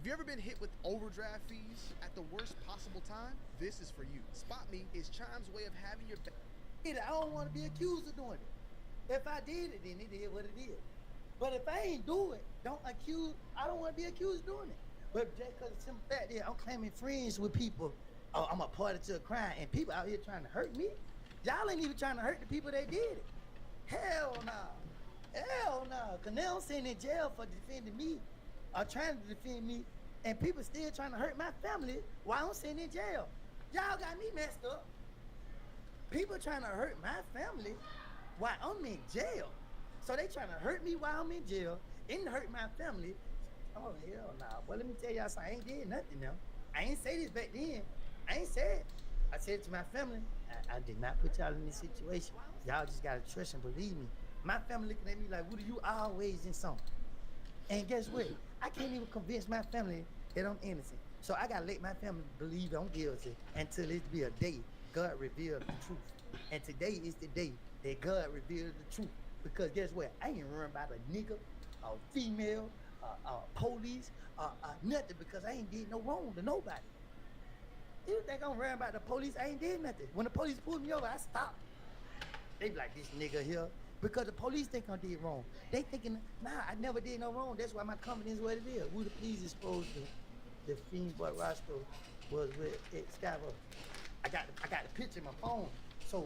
If you've ever been hit with overdraft fees at the worst possible time, this is for you. Spot Me is Chime's way of having your back. I don't want to be accused of doing it. If I did it, then it is what it is. But if I ain't do it, don't accuse. I don't want to be accused of doing it. But just because of the simple fact that I'm claiming friends with people, oh, I'm a party to a crime, and people out here trying to hurt me. Y'all ain't even trying to hurt the people that did it. Hell no. Hell no. Because now I'm sitting in jail for defending me, or trying to defend me, and people still trying to hurt my family while I'm sitting in jail. Y'all got me messed up. People trying to hurt my family while I'm in jail. So they trying to hurt me while I'm in jail and hurt my family. Oh, hell no. Well, let me tell y'all something. I ain't did nothing now. I ain't say this back then. I ain't said it. I said it to my family. I did not put y'all in this situation. Y'all just got to trust and believe me. My family looking at me like, Woody, you always in something. And guess what? I can't even convince my family that I'm innocent. So I got to let my family believe I'm guilty until it be a day God revealed the truth. And today is the day that God revealed the truth. Because guess what? I ain't worrying about a nigga, a female, police, nothing, because I ain't did no wrong to nobody. You think I'm worrying about the police? I ain't did nothing. When the police pulled me over, I stopped. They be like, this nigga here. Because the police think I did wrong. They thinking, nah, I never did no wrong. That's why my confidence is what it is. Who the police exposed the fiend boy Roscoe was with Scavo. I got the picture in my phone. So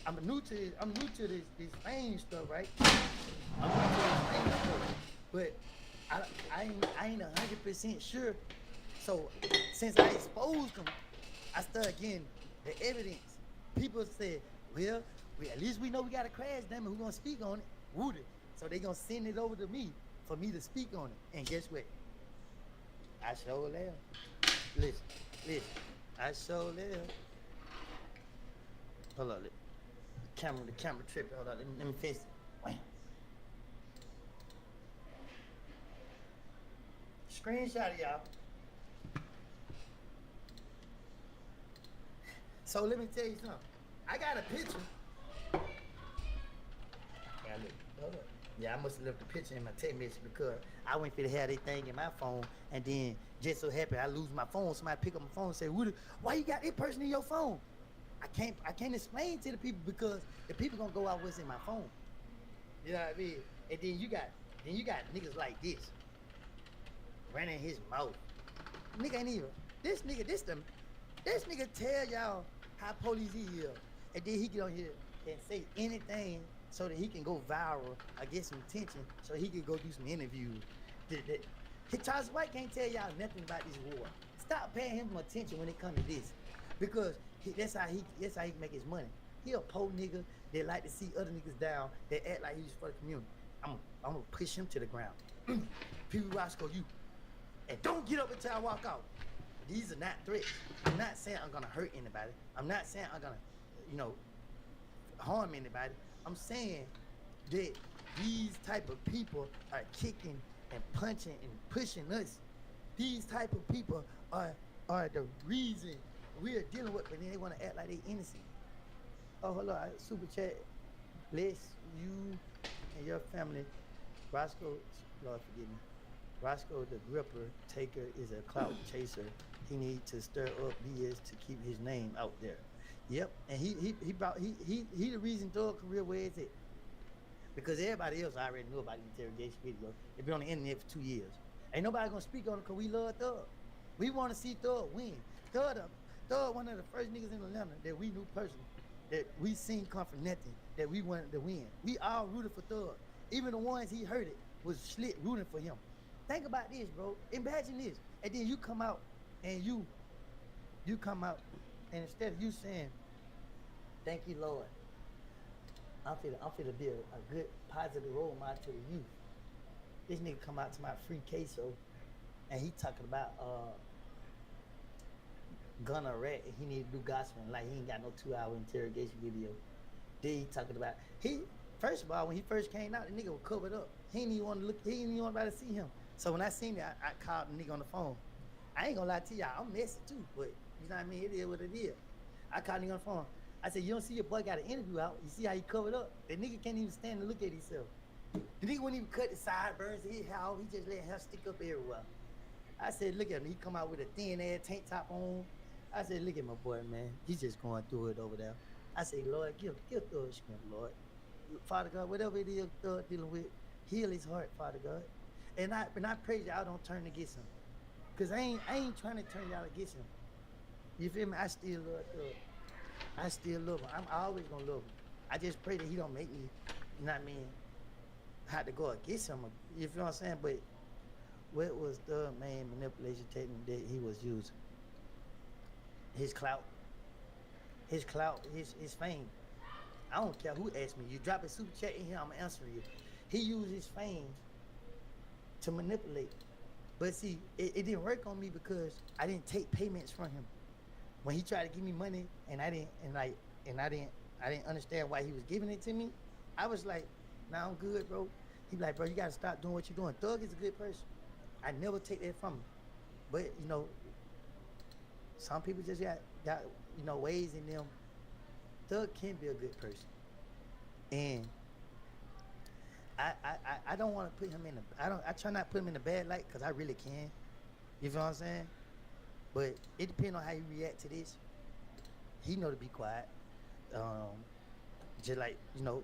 I'm new to this fame stuff, right? I'm new to this fame stuff. But I ain't 100% sure. So since I exposed them, I started getting the evidence. People said, well, at least we know we got a crash dummy who's gonna speak on it. Woody. So they gonna send it over to me for me to speak on it. And guess what? I sure am. Listen. I sure am. Hold on, the camera tripping. Hold on, let me fix it. Wham. Screenshot it, y'all. So let me tell you something. I got a picture. Yeah, I must have left the picture in my text message because I went for to have that thing in my phone, and then just so happy I lose my phone. Somebody pick up my phone and say, Woody, why you got that person in your phone? I can't explain to the people because the people gonna go out what's in my phone. You know what I mean? And then you got niggas like this running his mouth. Nigga ain't even this nigga tell y'all how police he is, and then he get on here and say anything so that he can go viral or get some attention so he can go do some interviews. Charles White can't tell y'all nothing about this war. Stop paying him attention when it comes to this, because that's how he make his money. He a poor nigga that like to see other niggas down, that act like he's for the community. I'm gonna push him to the ground. People Roscoe, you, and don't get up until I walk out. These are not threats. I'm not saying I'm gonna hurt anybody. I'm not saying I'm gonna, harm anybody. I'm saying that these type of people are kicking and punching and pushing us. These type of people are the reason we're dealing with, but then they want to act like they innocent. Oh, hold on, super chat. Bless you and your family. Roscoe, Lord forgive me. Roscoe the gripper taker is a clout chaser. He needs to stir up BS to keep his name out there. Yep, and he the reason Thug career where it's at. Because everybody else already knew about the interrogation video. They've been on the internet for 2 years. Ain't nobody gonna speak on it because we love Thug. We want to see Thug win. Thug one of the first niggas in Atlanta that we knew personally, that we seen come from nothing, that we wanted to win. We all rooted for Thug. Even the ones he hurted was slit rooting for him. Think about this, bro. Imagine this. And then you come out and you come out, and instead of you saying, thank you, Lord, I'm finna be a good, positive role model to the youth. This nigga come out to my free queso, and he talking about gunna rat, and he need to do gospel, like he ain't got no 2-hour interrogation video. Then he talking about, first of all, when he first came out, the nigga was covered up. He didn't even want to look, he didn't even want anybody to see him. So when I seen it, I called the nigga on the phone. I ain't gonna lie to y'all, I'm messy too, but you know what I mean? It is what it is. I called him on the phone. I said, you don't see your boy got an interview out? You see how he covered up? That nigga can't even stand to look at himself. The nigga wouldn't even cut the sideburns of his hair. He just let hair stick up everywhere. I said, look at him. He come out with a thin ass tank top on. I said, look at my boy, man. He's just going through it over there. I said, Lord, give Thug strength, Lord. Father God, whatever it is Thug dealing with, heal his heart, Father God. And I pray y'all don't turn against him. Cause I ain't trying to turn y'all against him. You feel me? I still love Thug. I still love him. I'm always gonna love him. I just pray that he don't make me, you know what I mean, have to go against him. You feel what I'm saying? But what was the main manipulation technique that he was using? His clout. His fame. I don't care who asked me. You drop a super chat in here, I'm answering you. He used his fame to manipulate. But see, it didn't work on me because I didn't take payments from him. When he tried to give me money and I didn't understand why he was giving it to me, I was like, nah, I'm good, bro. He be like, bro, you gotta stop doing what you're doing. Thug is a good person. I never take that from him. But you know, some people just got ways in them. Thug can be a good person. And I don't want to put him in I try not to put him in a bad light because I really can. You feel what I'm saying? But it depends on how you react to this. He know to be quiet. Just like,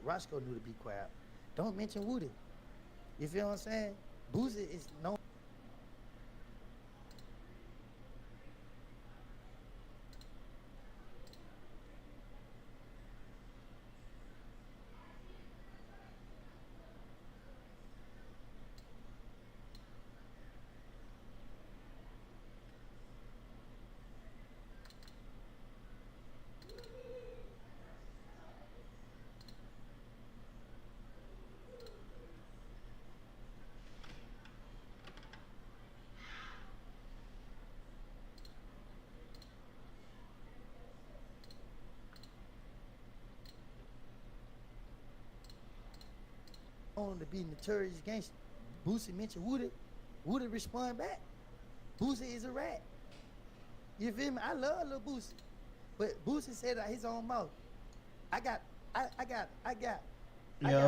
Roscoe knew to be quiet. Don't mention Woody. You feel what I'm saying? Boosie is known. To be notorious gangster. Boosie mentioned Woody. Woody respond back. Boosie is a rat. You feel me? I love Lil Boosie. But Boosie said out his own mouth, I got a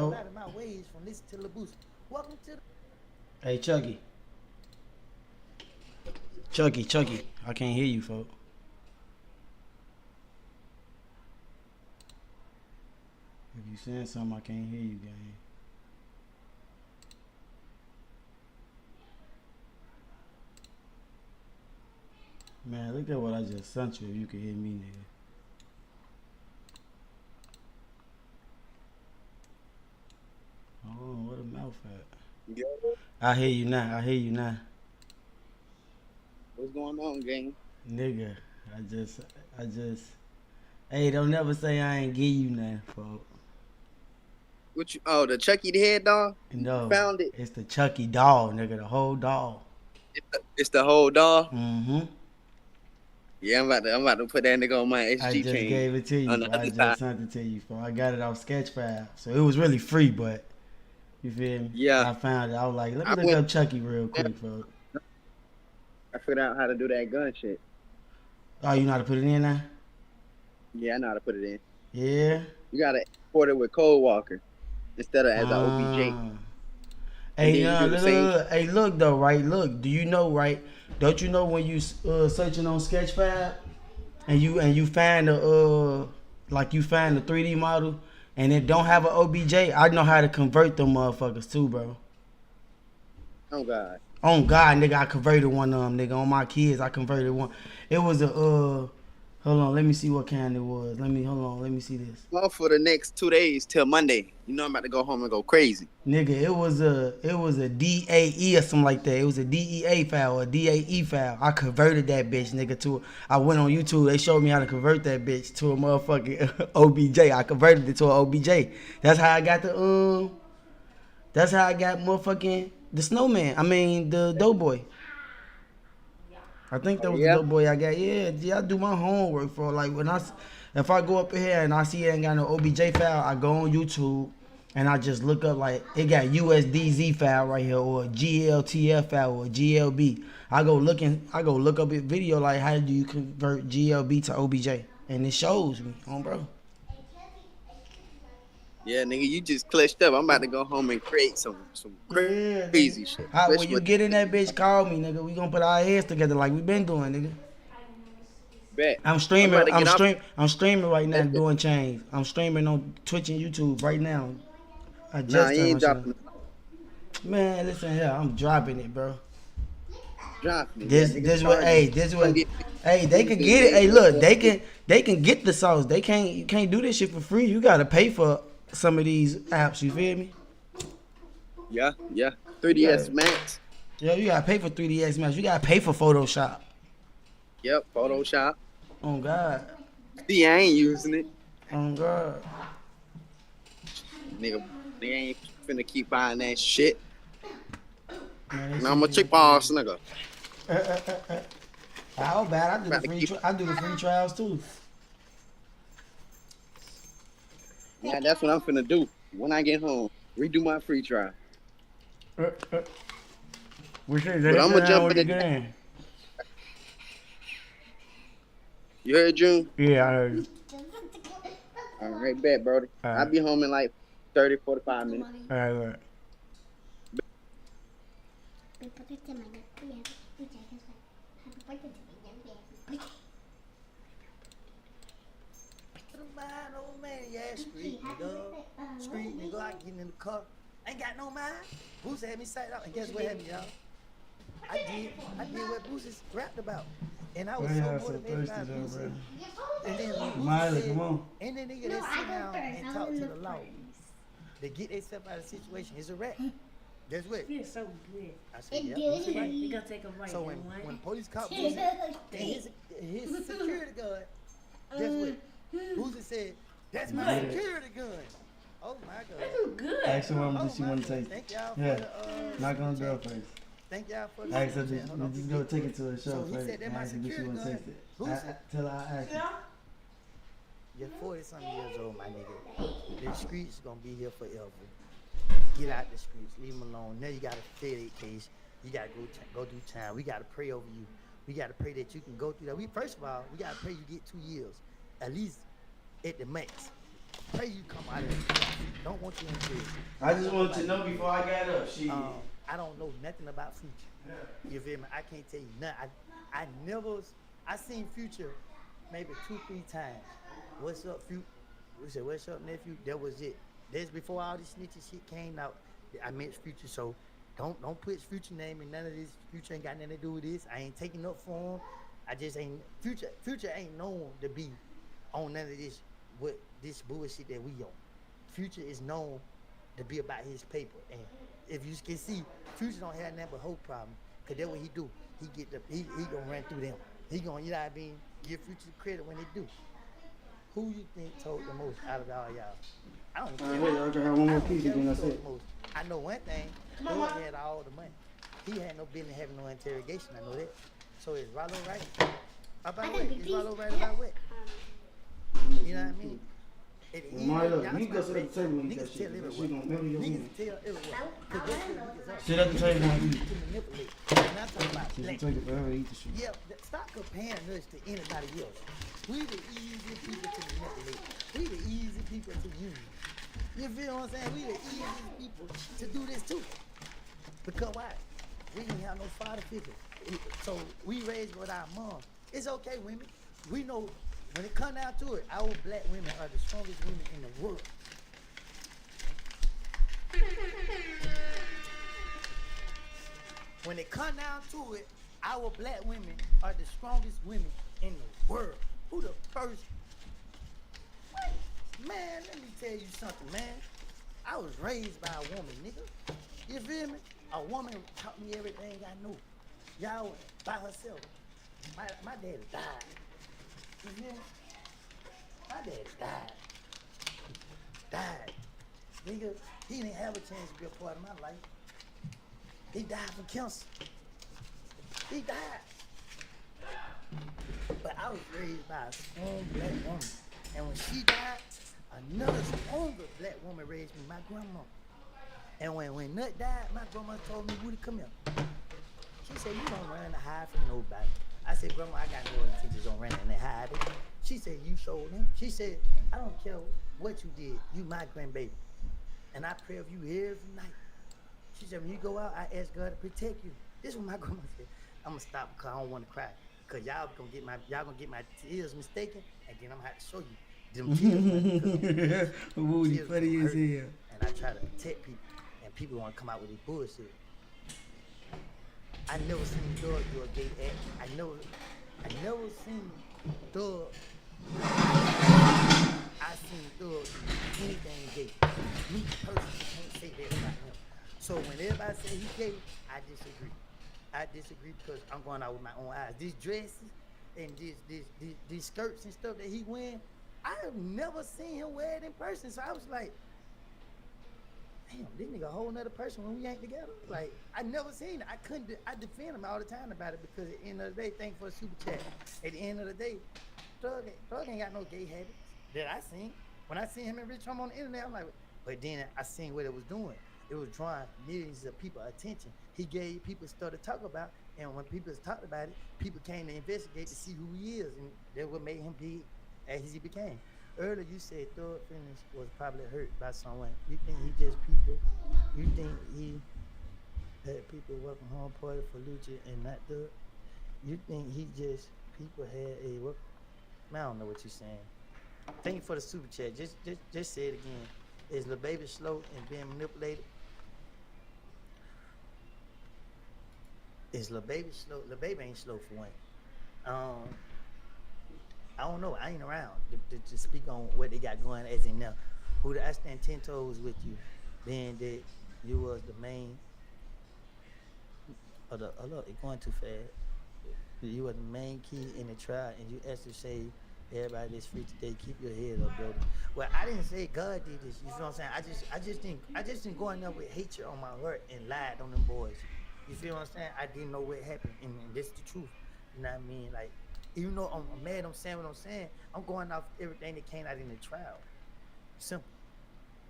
lot of my ways from listening to Lil Boosie. Welcome to the Hey, Chucky. Chucky. I can't hear you, folks. If you saying something, I can't hear you, gang. Man, look at what I just sent you if you can hear me, nigga. Oh, what a mouth at. Yo, I hear you now. what's going on, gang? Nigga, I just, hey, don't never say I ain't give you nothing, folks. What you? Oh, the Chucky the head dog. No, Found it. it's the Chucky doll, nigga, the whole doll. It's the whole dog. Mm-hmm. Yeah, I'm about to put that nigga on my SG I just chain. gave it to you. On the I other just side. sent it to you. I got it off Sketchfab, so it was really free. But you feel me? Yeah. I found it. I was like, let me I look went- up Chucky real quick, folks. I figured out how to do that gun shit. Oh, you know how to put it in now? Yeah, I know how to put it in. Yeah. You gotta import it with Cold Walker instead of as an OBJ. Hey, then you do the same- look. Hey, look though, right? Look, do you know, right? Don't you know when you searching on Sketchfab and you find the you find the 3D model and it don't have an OBJ? I know how to convert them motherfuckers too, bro. Oh God. On God, nigga, I converted one of them, nigga. On my kids, I converted one. It was a hold on, let me see what kind it was. Let me see this. Well, for the next 2 days till Monday, you know I'm about to go home and go crazy. Nigga, it was a DAE or something like that. It was a DEA file or a DAE file. I converted that bitch, nigga, to. I went on YouTube. They showed me how to convert that bitch to a motherfucking OBJ. I converted it to an OBJ. That's how I got the That's how I got motherfucking the snowman. I mean the doughboy. I think that was the doughboy I got. Yeah, I do my homework for like if I go up here and I see it ain't got no OBJ file, I go on YouTube and I just look up like it got USDZ file right here or GLTF file or GLB. I go look up a video like how do you convert GLB to OBJ and it shows me, bro. Yeah, nigga, you just clutched up. I'm about to go home and create some Yeah, crazy nigga. shit. When you get in that bitch, call me, nigga. We gonna put our heads together like we been doing, nigga. Bet. I'm I'm about streaming. to get off. I'm streaming right now, That's it. doing change. I'm streaming on Twitch and YouTube right now. I Nah, just you turned my ain't shit on. dropping. Man, listen here, I'm dropping it, bro. Dropping it. Yeah, nigga, This what, charging. hey, this Gonna what, get hey, they can get it. Hey, look, they can get the sauce. You can't do this shit for free. You gotta pay for some of these apps. You feel me? Yeah. You 3ds gotta, Max. yo, you gotta pay for 3ds Max. You gotta pay for Photoshop. Yep. Photoshop. Oh God. See, I ain't using it. Oh God. Nigga, they ain't finna keep buying that shit. Man, Now I'm a chick boss, nigga. How bad? About to keep. I do the free trials too. Yeah, that's what I'm finna do when I get home. Redo my free trial. We should But I'm gonna jump in you the. get in. You heard June? Yeah, I heard you. All right, bet, Brody. All right. I'll be home in like 30, 45 minutes. All right. Old man, yeah, street nigga. Street nigga, I get in the car. Ain't got no mind. Boosie had me sight up, and guess what happened, y'all? I did what Boosie's rapped about. And I was so motivated by Boosie. And then Miley, come on. And then nigga that sit down and talk to the law. They get themselves out of the situation. It's a rap. Guess what? You're so good. I said, yeah, Boosie right. We're gonna take a break. So when police caught Boosie and his security guard, guess what? Boosie said, that's my security gun. Oh my God. That's good. Ask her what she want to take. Thank y'all Yeah. for the Knock on the door first. Thank y'all for the Ask her, Hold on. just go take it to her show So he first. said that my Ask her if she security want to guard. taste it. Boosie. Tell her I asked her. You're 40-something years old, my nigga. The streets gonna be here forever. Get out the streets. Leave them alone. Now you got a FedEx case. You gotta go do time. We gotta pray over you. We gotta pray that you can go through that. First of all, we gotta pray you get 2 years, at least at the max. Pray you come out of it. Don't want you in prison. I just wanted to know before I got up. I don't know nothing about Future. You feel me? I can't tell you nothing. I seen Future maybe 2-3 times. What's up, Future? We said, what's up, nephew? That was it. That's before all this snitching shit came out. I met Future, so don't put Future name in none of this. Future ain't got nothing to do with this. I ain't taking up for him. I just ain't Future ain't known to be on none of this this bullshit that we on. Future is known to be about his paper, and if you can see, Future don't have nothing but hope problem. Cause that's what he do. He gonna run through them. He gonna, you know what I mean, give Future credit when they do. Who you think told the most out of all y'all? I don't care. I can have one more piece again. That's it. I know one thing. Lord had all the money. He had no business having no interrogation. I know that. So is Rollo right? About what? Is Rollo right about what? You know what I mean? Marla, you go sit at the table and eat that shit. She gonna remember your niggas tell everyone. Sit at the table and eat. To manipulate. And I'm talking about She black. can take it forever to eat the shit. Yeah, stop comparing us to anybody else. We the easy people to manipulate. We the easy people to use. You feel what I'm saying? We the easiest people to do this too. Because why? We didn't have no father figure. So we raised with our mom. It's okay, women. We know when it come down to it, our black women are the strongest women in the world. When it come down to it, our black women are the strongest women in the world. Who the first? What? Man, let me tell you something, man. I was raised by a woman, nigga. You feel me? A woman taught me everything I know. Y'all by herself. My daddy died. You feel me? My daddy died. Died. Nigga, he didn't have a chance to be a part of my life. He died from cancer. He died. But I was raised by a strong black woman. And when she died, another stronger black woman raised me, my grandma. And when Nut died, my grandma told me, Woody, come here. She said, you don't run to hide from nobody. I said, Grandma, I got no intentions on running and hiding. She said, you showed him. She said, I don't care what you did. You my grandbaby. And I pray for you every night. She said, when you go out, I ask God to protect you. This is what my grandma said. I'm gonna stop because I don't want to cry. Cause y'all gonna get my tears mistaken, and then I'm gonna have to show you them tears. Woody, Tears funny as hurt. hell. And I try to protect people, and people want to come out with this bullshit. I never seen Doug do a gay act. I never seen Doug. I seen Doug do anything gay. Me personally can't say that about him. So when everybody say he gay, I disagree. I disagree because I'm going out with my own eyes. These dresses and these skirts and stuff that he wearing, I have never seen him wear it in person. So I was like, damn, this nigga a whole nother person when we ain't together. Like, I never seen it. I defend him all the time about it because at the end of the day, thank you for the super chat. At the end of the day, Thug ain't got no gay habits that I seen. When I seen him and Rich Homie on the internet, I'm like, but then I seen what it was doing. It was drawing millions of people attention. He gave people stuff to talk about, and when people talked about it, people came to investigate to see who he is, and that's what made him big as he became. Earlier, you said Thug feelings was probably hurt by someone. You think he just people? You think he had people welcome home party for Lucha and not Thug? You think he just people had a what? I don't know what you're saying. Thank you for the super chat. Just say it again. Is Lil Baby slow and being manipulated? Is Lil Baby slow? Lil Baby ain't slow for one. I don't know. I ain't around to speak on what they got going as in now. Who I stand 10 toes with you, being that you was the main. Look, it's going too fast. You were the main key in the trial, and you asked to say everybody that's free today, keep your head up, brother. Well, I didn't say God did this. You feel what I'm saying? I just didn't go in there with hatred on my heart and lied on them boys. You feel what I'm saying? I didn't know what happened, and this is the truth. You know what I mean? Like, even though I'm mad, I'm saying what I'm saying. I'm going off everything that came out in the trial. Simple.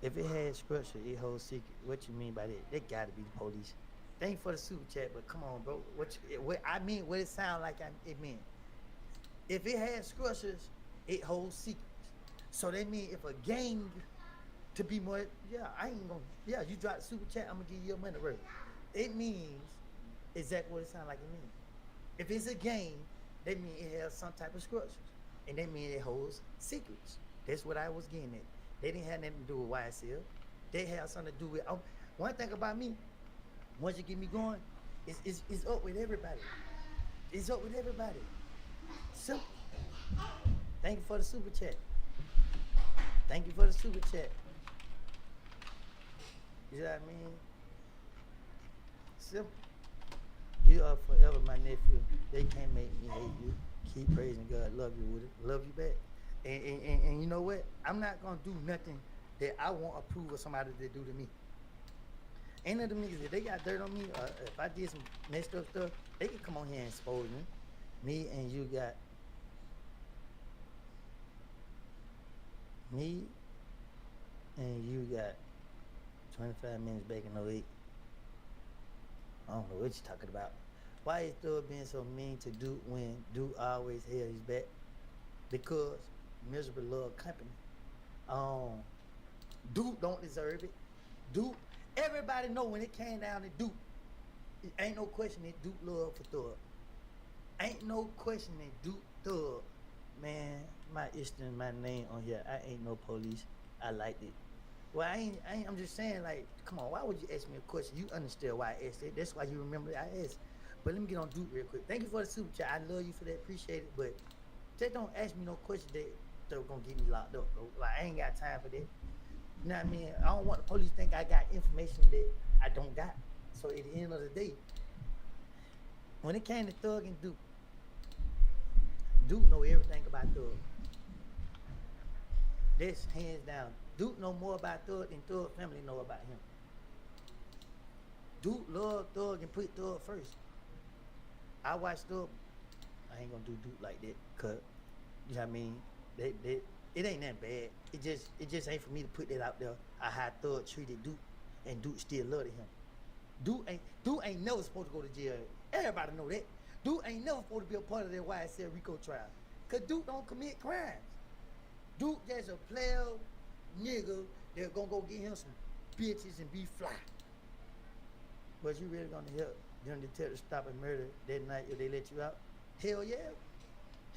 If it had structure, it holds secret. What you mean by that? That gotta be the police. Thank you for the super chat, but come on, bro. What I mean, what it sound like it meant. If it has structures, it holds secrets. So that means if a gang, to be more, you drop the super chat, I'm gonna give you your money worth. It means exactly what it sounds like it means. If it's a gang, that means it has some type of structures. And that means it holds secrets. That's what I was getting at. They didn't have nothing to do with YSL. They have something to do with, one thing about me, once you get me going, it's up with everybody. It's up with everybody. Simple. Thank you for the super chat. Thank you for the super chat. You know what I mean? Simple. You are forever my nephew. They can't make me hate you. Keep praising God. Love you with it. Love you back. And you know what? I'm not gonna do nothing that I won't approve of somebody to do to me. Any of them niggas, if they got dirt on me, or if I did some messed up stuff, they can come on here and expose me. Me and you got me and you got 25 minutes back in 08. I don't know what you're talking about. Why is Thug being so mean to Duke when Duke always held his back? Because miserable love company. Duke don't deserve it. Duke, everybody know when it came down to Duke, it ain't no question that Duke love for Thug. Ain't no question that Duke Thug. Man, my Eastern, my name on here. I ain't no police. I liked it. Well, I'm just saying, like, come on, why would you ask me a question? You understand why I asked it. That's why you remember that I asked. But let me get on Duke real quick. Thank you for the super chat. I love you for that. Appreciate it. But just don't ask me no question that gonna get me locked up, bro. Like, I ain't got time for that. You know what I mean? I don't want the police to think I got information that I don't got. So at the end of the day, when it came to Thug and Duke know everything about Thug. That's hands down. Duke know more about Thug than Thug family know about him. Duke love Thug and put Thug first. I watch Thug. I ain't gonna do Duke like that, cause you know what I mean. It ain't that bad. It just ain't for me to put that out there. How Thug treated Duke, and Duke still loved him. Duke ain't never supposed to go to jail. Everybody know that. Duke ain't never supposed to be a part of that YSL Rico trial. Cause Duke don't commit crimes. Duke just a player nigga that gonna go get him some bitches and be fly. But you really gonna help them detectives stop a murder that night if they let you out? Hell yeah.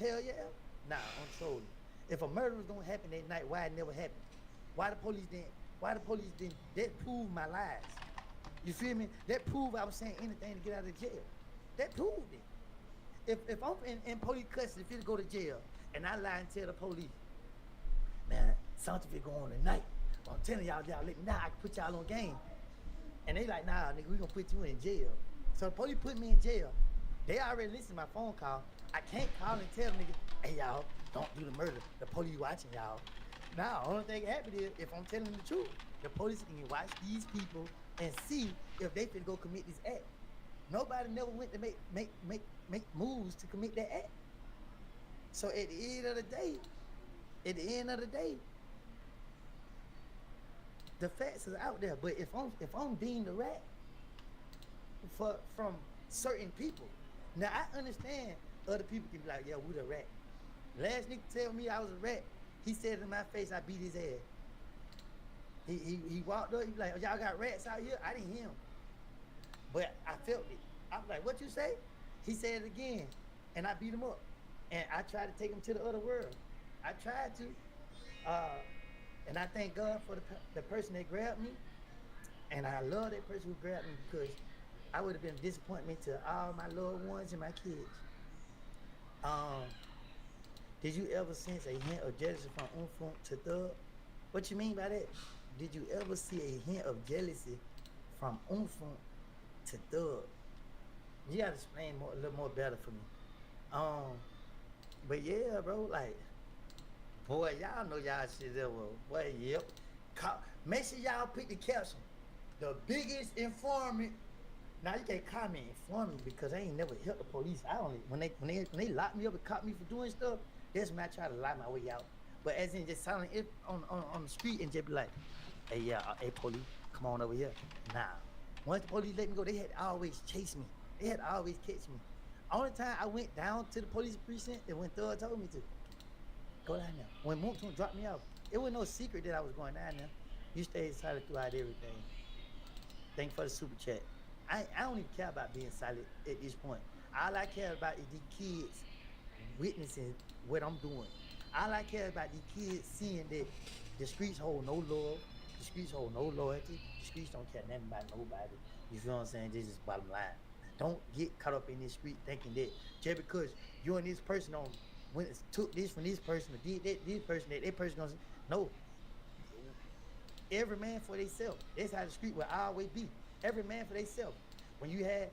Hell yeah. Nah, I'm trolling. If a murder was gonna happen that night, why it never happened? Why the police didn't? That proved my lies. You feel me? That proved I was saying anything to get out of jail. That proved it. If I'm in police custody, if you go to jail, and I lie and tell the police, man, something be going on tonight. I'm telling y'all let me know, I can put y'all on game. And they like, nah, nigga, we gonna put you in jail. So the police put me in jail. They already listened to my phone call. I can't call and tell nigga, hey y'all, don't do the murder. The police watching y'all. Now, only thing that happen is if I'm telling the truth, the police can watch these people and see if they finna go commit this act. Nobody never went to make moves to commit that act. So at the end of the day, the facts is out there. But if I'm deemed a rat from certain people, now I understand other people can be like, yeah, we the rat. Last nigga tell me I was a rat. He said in my face, I beat his ass. He walked up, he be like, oh, y'all got rats out here? I didn't hear him. But I felt it. I was like, what you say? He said it again, and I beat him up. And I tried to take him to the other world. I tried to. And I thank God for the person that grabbed me. And I love that person who grabbed me because I would have been a disappointment to all my loved ones and my kids. Did you ever sense a hint of jealousy from Umfunk to Thug? What you mean by that? Did you ever see a hint of jealousy from Umfunk to Thug? You gotta explain a little more better for me. But yeah, bro, like, boy, y'all know y'all shit there, boy, yep. Make sure y'all pick the caption. The biggest informant. Now you can't call me informant because I ain't never helped the police. I only when they locked me up and caught me for doing stuff, that's when I try to lie my way out. But as in just silent it on the street and just be like, hey yeah, hey police, come on over here. Nah. Once the police let me go, they had to always chase me. They had to always catch me. Only time I went down to the police precinct is when Thug told me to. Go down there. When Moontoon dropped me off, it was no secret that I was going down there. You stayed silent throughout everything. Thank you for the super chat. I don't even care about being silent at this point. All I care about is these kids witnessing what I'm doing. All I care about these kids seeing that the streets hold no love, the streets hold no loyalty, the streets don't care nothing about nobody. You feel what I'm saying? This is bottom line. Don't get caught up in this street thinking that just because you and this person when it took this from this person or did that this person that person gonna no. Every man for themselves. That's how the street will always be. Every man for themselves. When you had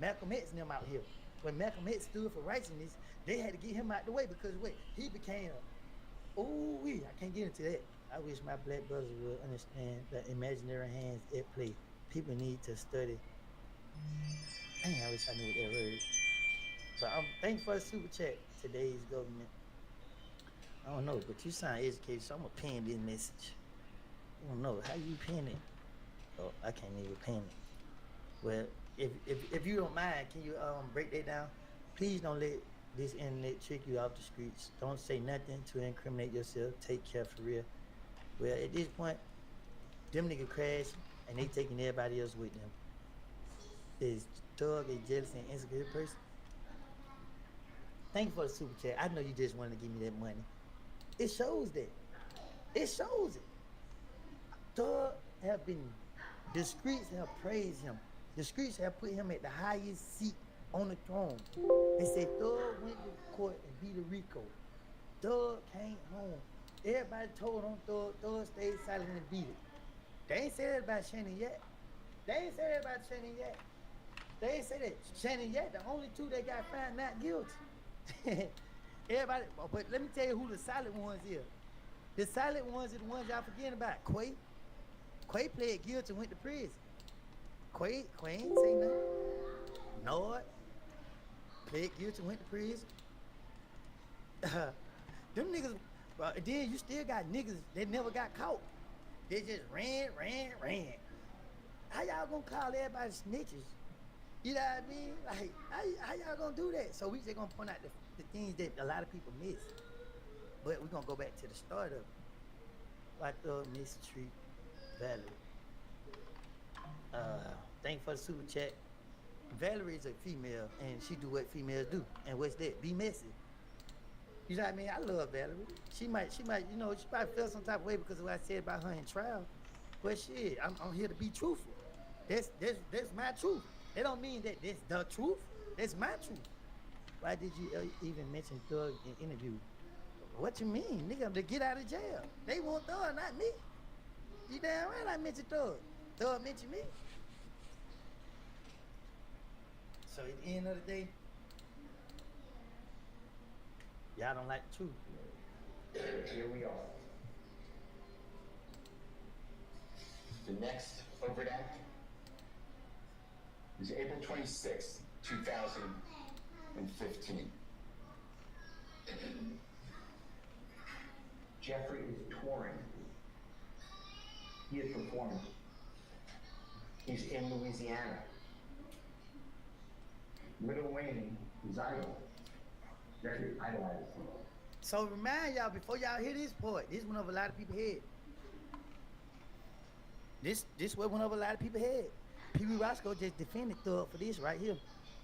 Malcolm X and them out here, when Malcolm X stood for righteousness, they had to get him out the way because he became I can't get into that. I wish my black brothers would understand the imaginary hands at play. People need to study. Dang, I wish I knew what that word is. But I'm thankful for the super chat. Today's government. I don't know, but you sound educated, so I'm gonna pin this message. I don't know how you pin it. Oh, I can't even pin it. Well, if you don't mind, can you break that down? Please don't let this internet trick you off the streets. Don't say nothing to incriminate yourself. Take care for real. Well, at this point, them niggas crash and they taking everybody else with them. Is Thug a jealous and insecure person? Thank you for the super chat. I know you just wanted to give me that money. It shows that. It shows it. Thug have been, the streets have praised him. The streets have put him at the highest seat on the throne. They say Thug went to court and beat a Rico. Thug came home. Everybody told on Thug. Thug stayed silent and beat it. They ain't say that about Shannon yet. They ain't say that about Shannon yet. They ain't say that. Shannon yet, the only two that got found not guilty. Everybody, but let me tell you who the silent ones is. The silent ones are the ones y'all forgetting about. Quay pled guilty and went to prison. Quay ain't say nothing. Nord pled guilty and went to prison. Them niggas, then you still got niggas that never got caught. They just ran. How y'all gonna call everybody snitches You know what I mean? Like, how y'all gonna do that? So we just gonna point out the things that a lot of people miss. But we're gonna go back to the start of it. Why thug mistreat Valerie? Thank you for the super chat. Valerie is a female and she do what females do. And what's that? Be messy. You know what I mean? I love Valerie. She might, she might feel some type of way because of what I said about her in trial. But shit, I'm here to be truthful. That's my truth. It don't mean that that's the truth. That's my truth. Why did you even mention Thug in interview? What you mean, nigga? To get out of jail. They want Thug, not me. You damn right I mentioned Thug. Thug mentioned me. So at the end of the day, y'all don't like the truth. Here we are. The next overt act is April 26th, 2015. Jeffrey is touring. He is performing. He's in Louisiana. Lil Wayne is idol. Jeffrey idolizes him. So remind y'all, before y'all hear this part, this went over a lot of people's head. This what went over a lot of people's head. Pee Wee Roscoe just defended Thug for this right here.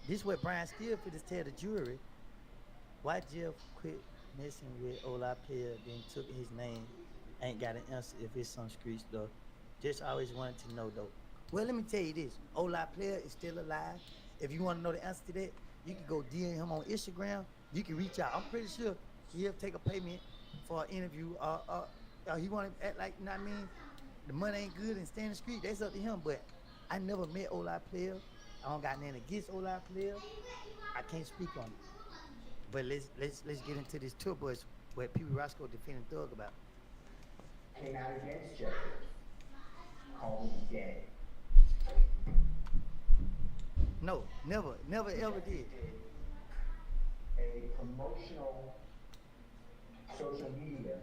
This what Brian Steele for this tell the jury. Why Jeff quit messing with Ola Player, then took his name, ain't got an answer if it's some street stuff. Just always wanted to know though. Well, let me tell you this. Ola Player is still alive. If you want to know the answer to that, you can go DM him on Instagram. You can reach out. I'm pretty sure he'll take a payment for an interview. He want to act like, you know what I mean? The money ain't good and stay in the street. That's up to him. But I never met Ola Player. I don't got nothing against Ola Player. I can't speak on it. But let's get into this tour bus where Pee Wee Roscoe defending Thug about. Came out against Jeffrey. Called him dead. No, never ever did. A promotional social media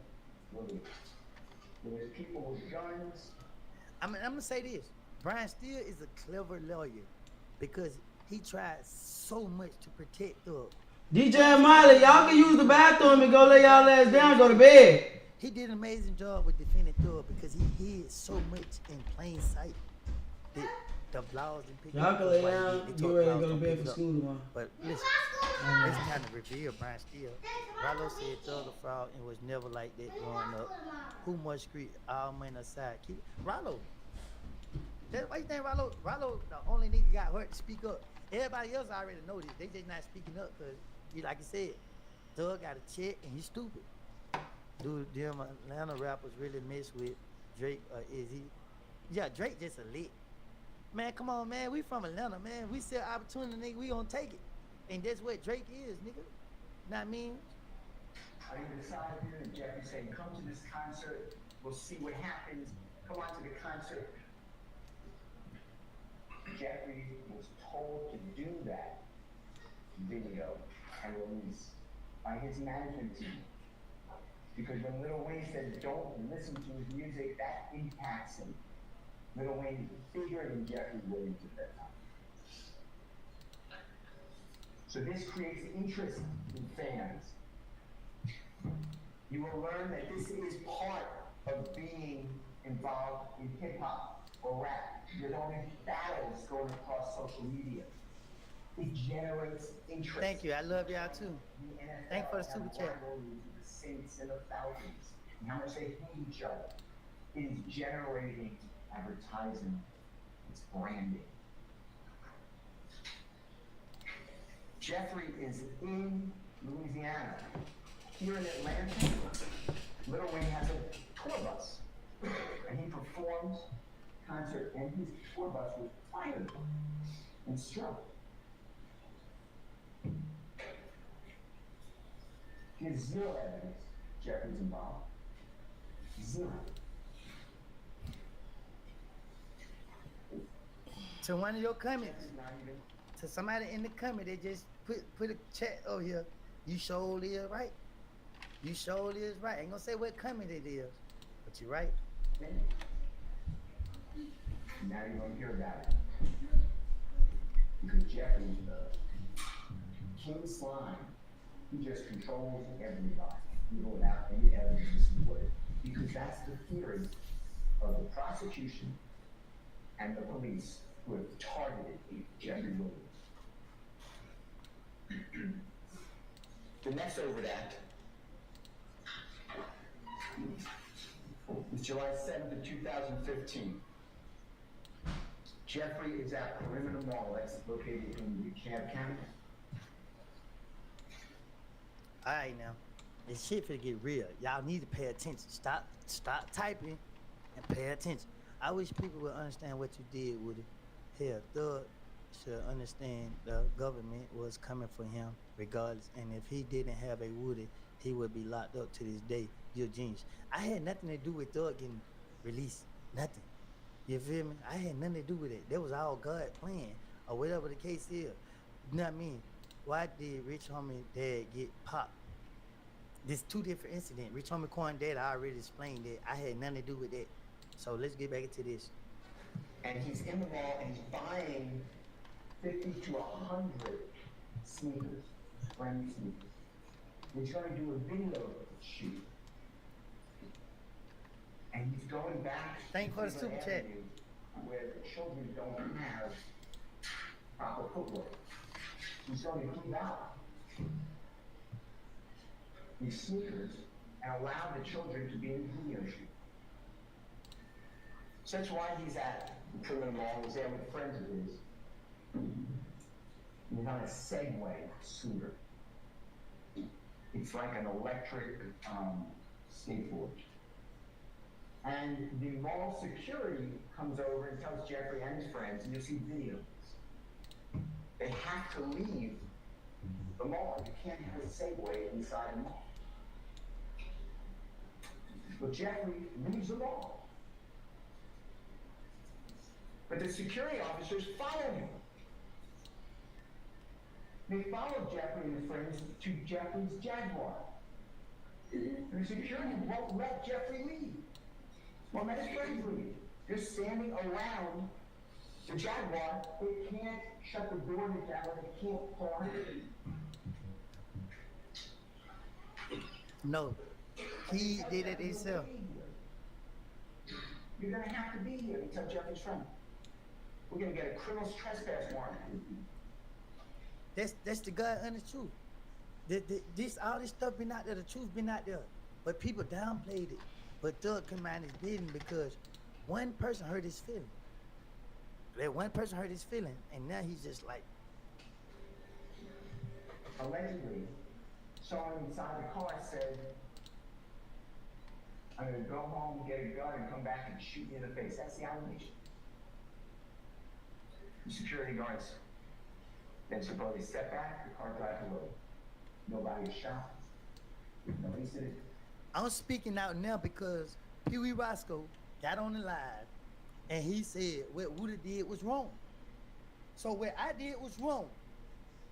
release. There was people with guns. I'm gonna say this. Brian Steele is a clever lawyer because he tried so much to protect Thug. DJ and Miley, y'all can use the bathroom and go lay y'all ass down and go to bed. He did an amazing job with defending Thug because he hid so much in plain sight that the vlogs and pictures. Y'all can lay down, get ready to go to bed for school tomorrow. But listen, it's time to reveal Brian Steele. Rollo said Thug a fraud and was never like that growing up. Who much street, all men aside. Keep Rollo. Why you think Rollo the only nigga got hurt to speak up? Everybody else already know this. They just not speaking up because, like I said, Thug got a check and he's stupid. Dude, them Atlanta rappers really mess with Drake or is he? Yeah, Drake just a lick. Man, come on, man. We from Atlanta, man. We sell opportunity, nigga. We gonna take it. And that's what Drake is, nigga. Know what I mean? I even decided here and Jeffrey saying, come to this concert, we'll see what happens. Come on to the concert. Jeffrey was told to do that video and release by his management team. Because when Lil Wayne said don't listen to his music, that impacts him. Lil Wayne is bigger than Jeffrey Williams at that time. So this creates interest in fans. You will learn that this is part of being involved in hip hop or rap. There's only battles going across social media. It generates interest. Thank you. I love y'all too. Thank you for the super chat. The Saints and the Falcons, and how much they hate each other. It is generating advertising. It's branding. Jeffrey is in Louisiana. Here in Atlanta, Lil Wayne has a tour bus, and he performs concert, and his tour bus was fired and struck. There's zero evidence Jeffrey's involved. Zero. To one of your comments, to somebody in the comment, they just put a chat over here. You sure is right. You sure is right. Ain't gonna say what comment it is, but you're right. Now you're gonna hear about it. Because King Slime, he just controls everybody, even without any evidence to support it. Because that's the theory of the prosecution and the police who have targeted Jeffrey Williams. The next overt act is July 7th of 2015. Jeffrey is at Perimeter Mall, that's located in DeKalb County. All right, now, this shit finna get real. Y'all need to pay attention. Stop typing and pay attention. I wish people would understand what you did with it. Hell, Thug should understand the government was coming for him regardless. And if he didn't have a Woody, he would be locked up to this day. You're a genius. I had nothing to do with Thug getting released. Nothing. You feel me? I had nothing to do with it. That was all God plan or whatever the case is. You know what I mean? Why did Rich Homie dad get popped? There's two different incidents. Rich Homie Coin dad, I already explained that. I had nothing to do with that. So let's get back into this. And he's in the mall and he's buying 50 to 100 sneakers, brand new sneakers. He's going to do a video shoot. And he's going back Thank you for the to super chat. avenue where the children don't have proper footwear. He's going to give out these sneakers and allow the children to be in the video shoot. So that's why he's at the Perimeter Mall. He's there with friends of his. He's on a Segway scooter. It's like an electric skateboard. And the mall security comes over and tells Jeffrey and his friends, and you'll see videos. They have to leave the mall. You can't have a Segway inside the mall. But Jeffrey leaves the mall. But the security officers follow him. They follow Jeffrey and his friends to Jeffrey's Jaguar. And the security won't let Jeffrey leave. Won't let his friends leave. They're standing around the Jaguar. They can't shut the door to the Jaguar. They can't pull on it. No, he did it himself. You're gonna have to be here, tell Jeffrey's friend. We're gonna get a criminal trespass warrant. That's the God honest truth. All this stuff been out there, the truth been out there. But people downplayed it. But Thug come out and didn't because one person hurt his feeling. That one person hurt his feeling, and now he's just like. Allegedly, someone inside the car said, I'm gonna go home, get a gun, and come back and shoot you in the face. That's the allegation. The security guards then supposedly step back, the car drives away. Nobody is shot. No incident. I'm speaking out now because Pee Wee Roscoe got on the live and he said what Woody did was wrong. So what I did was wrong.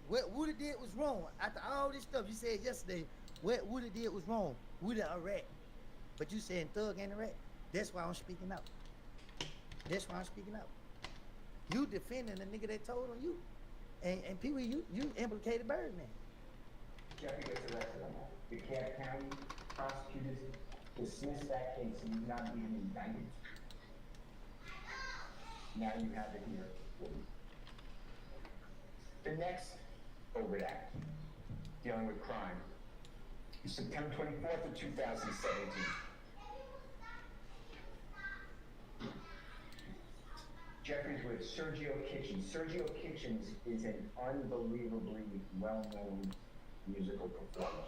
What Woody did was wrong. After all this stuff you said yesterday, what Woody did was wrong. Woody a rat. But you saying Thug ain't a rat. That's why I'm speaking out. That's why I'm speaking out. You defending the nigga that told on you. And Pee Wee, you implicated Birdman. Jeffrey gets arrested on that. The DeKalb County prosecutors dismissed that case and he's not even indicted. Now you have it here. The next overt act dealing with crime is September 24th of 2017. Jeffrey's with Sergio Kitchens. Sergio Kitchens is an unbelievably well-known musical performer.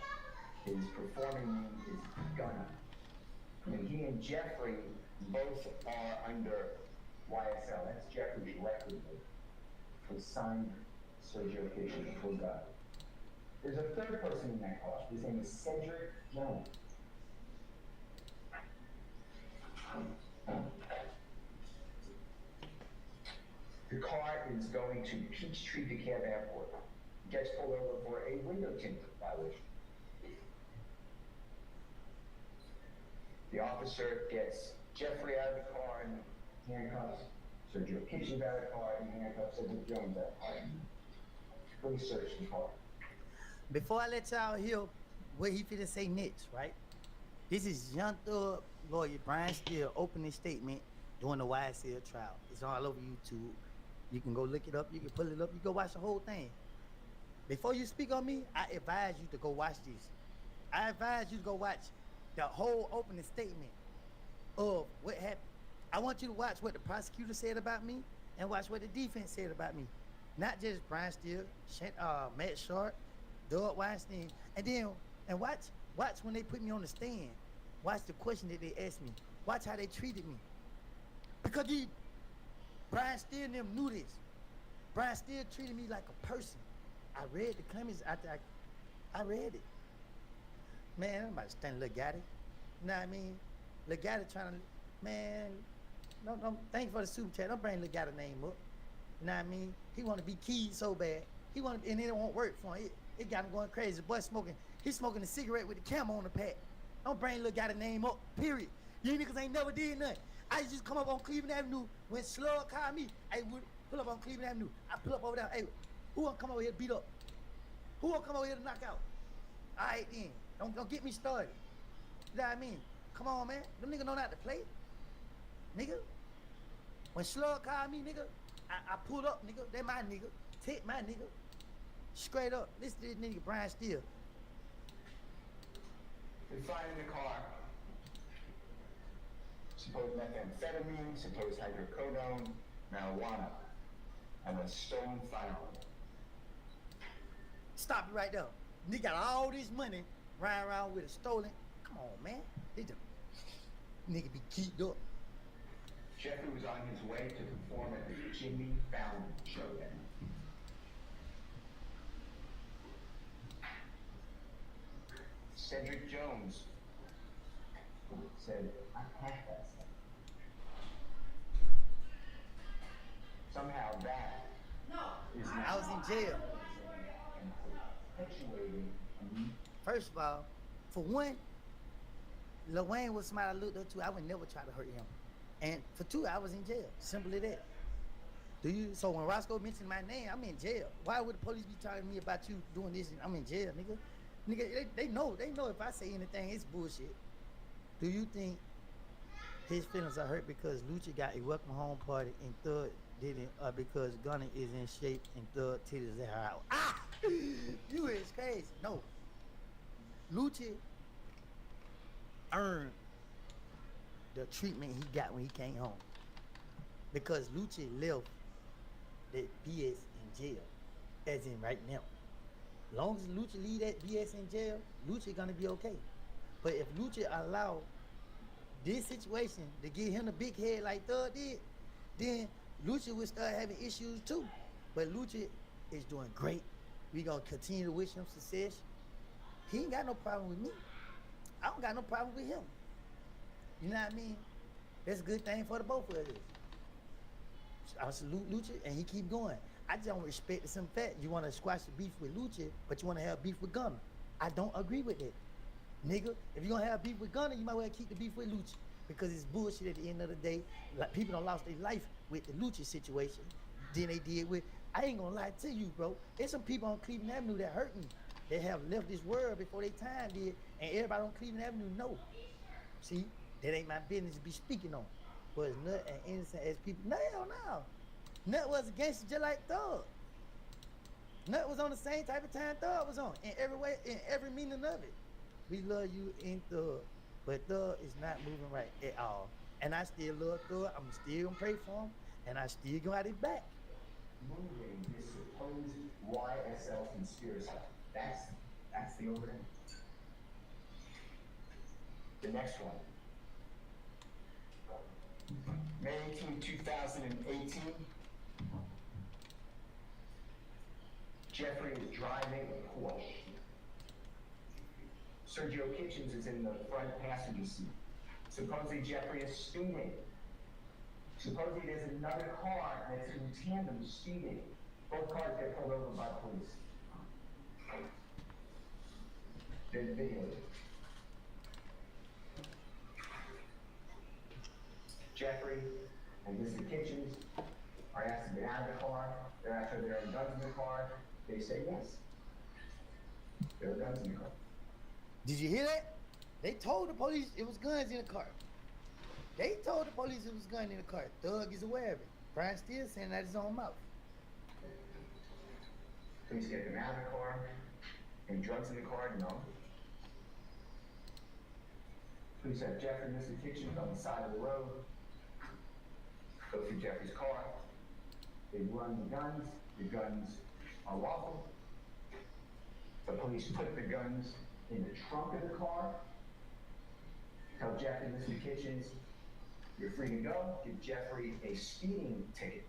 His performing name is Gunna. And he and Jeffrey both are under YSL. That's Jeffrey's record label. He signed Sergio Kitchens for God. There's a third person in that car. His name is Cedric Jones. The car is going to Peachtree DeKalb Airport. Gets pulled over for a window tint violation. The officer gets Jeffrey out of the car and handcuffs Sergio Kitchens out of the car and handcuffs Cedric Jones out of the car. Please search the car. Before I let y'all hear what he finna say next, right? This is Young Thug lawyer Brian Steele opening statement during the YSL trial. It's all over YouTube. You can go look it up. You can pull it up. You go watch the whole thing. Before you speak on me, I advise you to go watch this. I advise you to go watch the whole opening statement of what happened. I want you to watch what the prosecutor said about me and watch what the defense said about me. Not just Brian Steele, Matt Sharp, Doug Weinstein, and watch when they put me on the stand. Watch the question that they asked me. Watch how they treated me. Because Brian Steele and them knew this. Brian Steele treated me like a person. I read the comments after I read it. Man, I'm about to stand Lil Gotti. You know what I mean? Lil Gotti trying to, man, no, thank you for the super chat. Don't bring Lil Gotti name up. You know what I mean? He want to be keyed so bad. And it won't work for him. It got him going crazy. The boy he's smoking a cigarette with the camera on the pack. Don't bring Lil Gotti name up, period. You niggas ain't never did nothing. I just come up on Cleveland Avenue when Slug called me. I would pull up on Cleveland Avenue. I pull up over there. Hey, who want to come over here to beat up? Who want to come over here to knock out? All right then. Don't get me started. You know what I mean? Come on, man. Them niggas know not to play. Nigga. When Slug called me, nigga, I pulled up, nigga. They my nigga. Take my nigga. Straight up. Listen to this nigga, Brian Steele. We find in the car supposed methamphetamine, supposed hydrocodone, marijuana, and a stolen firearm. Stop it right there. Nigga got all this money riding around with a stolen. Come on, man. Nigga be geeked up. Jeffrey was on his way to perform at the Jimmy Fallon show then. Cedric Jones said, I have that stuff. Somehow that is not I was in jail. perpetuating. First of all, for one, Lil Wayne was somebody I looked up to. I would never try to hurt him. And for two, I was in jail. Simple as that. So when Roscoe mentioned my name, I'm in jail. Why would the police be talking to me about you doing this? And I'm in jail, nigga. Nigga, they know if I say anything, it's bullshit. Do you think his feelings are hurt because Lucci got a welcome home party and Thug didn't, or because Gunna is in shape and Thug titties are out? Ah! You is crazy. No. Lucci earned the treatment he got when he came home. Because Lucci left that BS in jail, as in right now. Long as Lucci leave that BS in jail, Lucci gonna be okay. But if Lucci allow this situation to give him a big head like Thug did, then Lucci will start having issues too. But Lucci is doing great. We gonna continue to wish him success. He ain't got no problem with me. I don't got no problem with him. You know what I mean? That's a good thing for the both of us. I salute Lucci and he keep going. I just don't respect the simple fact you want to squash the beef with Lucci, but you want to have beef with Gunna. I don't agree with that. Nigga, if you're gonna have beef with Gunna, you might well keep the beef with Lucci. Because it's bullshit at the end of the day. Like people done lost their life with the Lucci situation than they did with. I ain't gonna lie to you, bro. There's some people on Cleveland Avenue that hurt me. They have left this world before their time did, and everybody on Cleveland Avenue know. See, that ain't my business to be speaking on. But as Nut and innocent as people, no, hell no. Nut was a gangster just like Thug. Nut was on the same type of time Thug was on, in every way, in every meaning of it. We love you in Thug, but Thug is not moving right at all. And I still love Thug. I'm still gonna pray for him, and I still go at his back. Moving this supposed YSL conspiracy. That's the overhead. The next one. May 18, 2018. Jeffrey is driving a Porsche. Sergio Kitchens is in the front passenger seat. Supposedly Jeffrey is speeding. Supposedly there's another car that's in tandem speeding. Both cars get pulled over by police. There's video. Jeffrey and Mr. Kitchens are asked to get out of the car. They're after there are guns in the car. They say yes. There are guns in the car. Did you hear that? They told the police it was guns in the car. They told the police it was gun in the car. Thug is aware of it. Brian still saying that his own mouth. Police get them out of the car. Any drugs in the car? No. Police have Jeffrey missing kitchens on the side of the road. Go through Jeffrey's car. They run the guns. The guns are lawful. The police put the guns in the trunk of the car. Tell Jeffrey, Mr. Kitchens, you're free to go. Give Jeffrey a speeding ticket.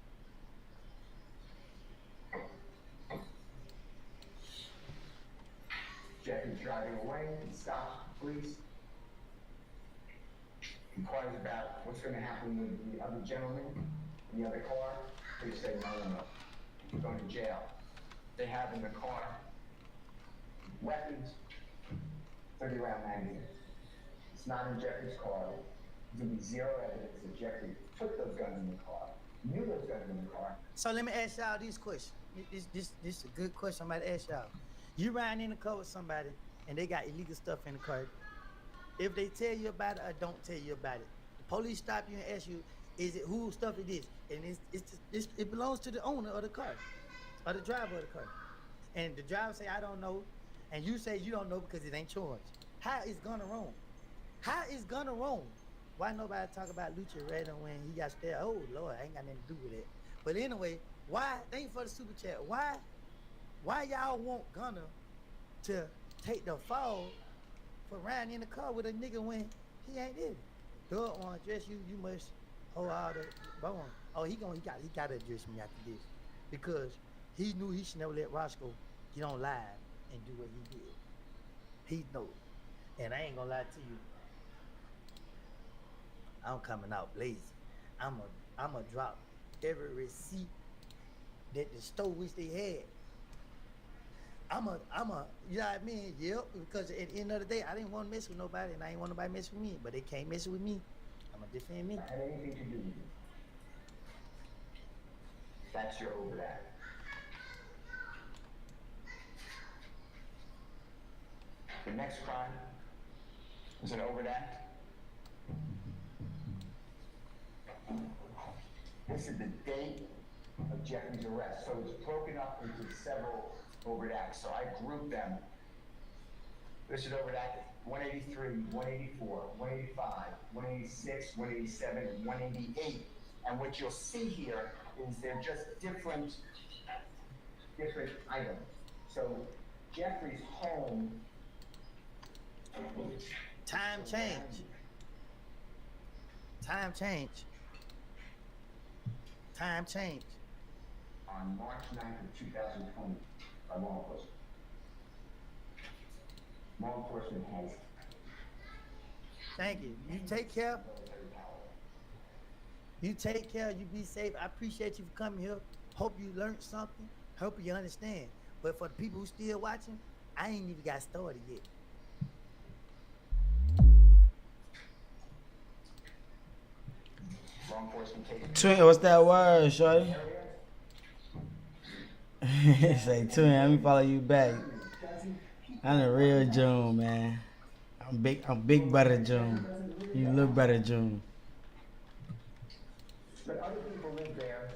Jeffrey's driving away. He stops the police. Inquires about what's going to happen with the other gentleman in the other car. Police say, no. You're going to jail. They have in the car weapons, 30-round magazines. It's not in Jeffrey's car. There's going to be zero evidence that Jeffrey took those guns in the car, knew those guns in the car. So let me ask y'all this question. This is a good question I'm about to ask y'all. You riding in the car with somebody and they got illegal stuff in the car. If they tell you about it or don't tell you about it, the police stop you and ask you, is it whose stuff it is? And it belongs to the owner of the car, or the driver of the car. And the driver say, I don't know, and you say you don't know because it ain't yours. How is Gunner wrong? How is Gunner wrong? Why nobody talk about Lucha Redder when he got stabbed? Oh Lord, I ain't got nothing to do with it. But anyway, why? Thank you for the super chat. Why y'all want Gunner to take the fall for riding in the car with a nigga when he ain't in it? Dog wanna address you, you must hold all the bone. Oh, he gotta address me after this. Because he knew he should never let Roscoe get on live and do what he did. He knows. And I ain't gonna lie to you. I'm coming out blazing. I'ma drop every receipt that the store wish they had. I'm a, you know what I mean? Yep, because at the end of the day, I didn't want to mess with nobody, and I didn't want nobody mess with me, but they can't mess with me. I'm gonna defend me. Had anything to do with you. That's your overact. The next crime was an overact. This is the date of Jeffrey's arrest, so it's broken up into several overacts. So I grouped them. This is overact 183, 184, 185, 186, 187, and 188. And what you'll see here is they're just different items. So Jeffrey's home. Time change. Time change. Time change. On March 9th of 2020 by law enforcement. Law enforcement has Thank you. You take care. You take care. You be safe. I appreciate you for coming here. Hope you learned something. Hope you understand. But for the people who still watching, I ain't even got started yet. law enforcement taking Twin, what's that word, shorty? Say twin, let me follow you back. I'm the real June, man. I'm big brother June. You little brother June. But other people live there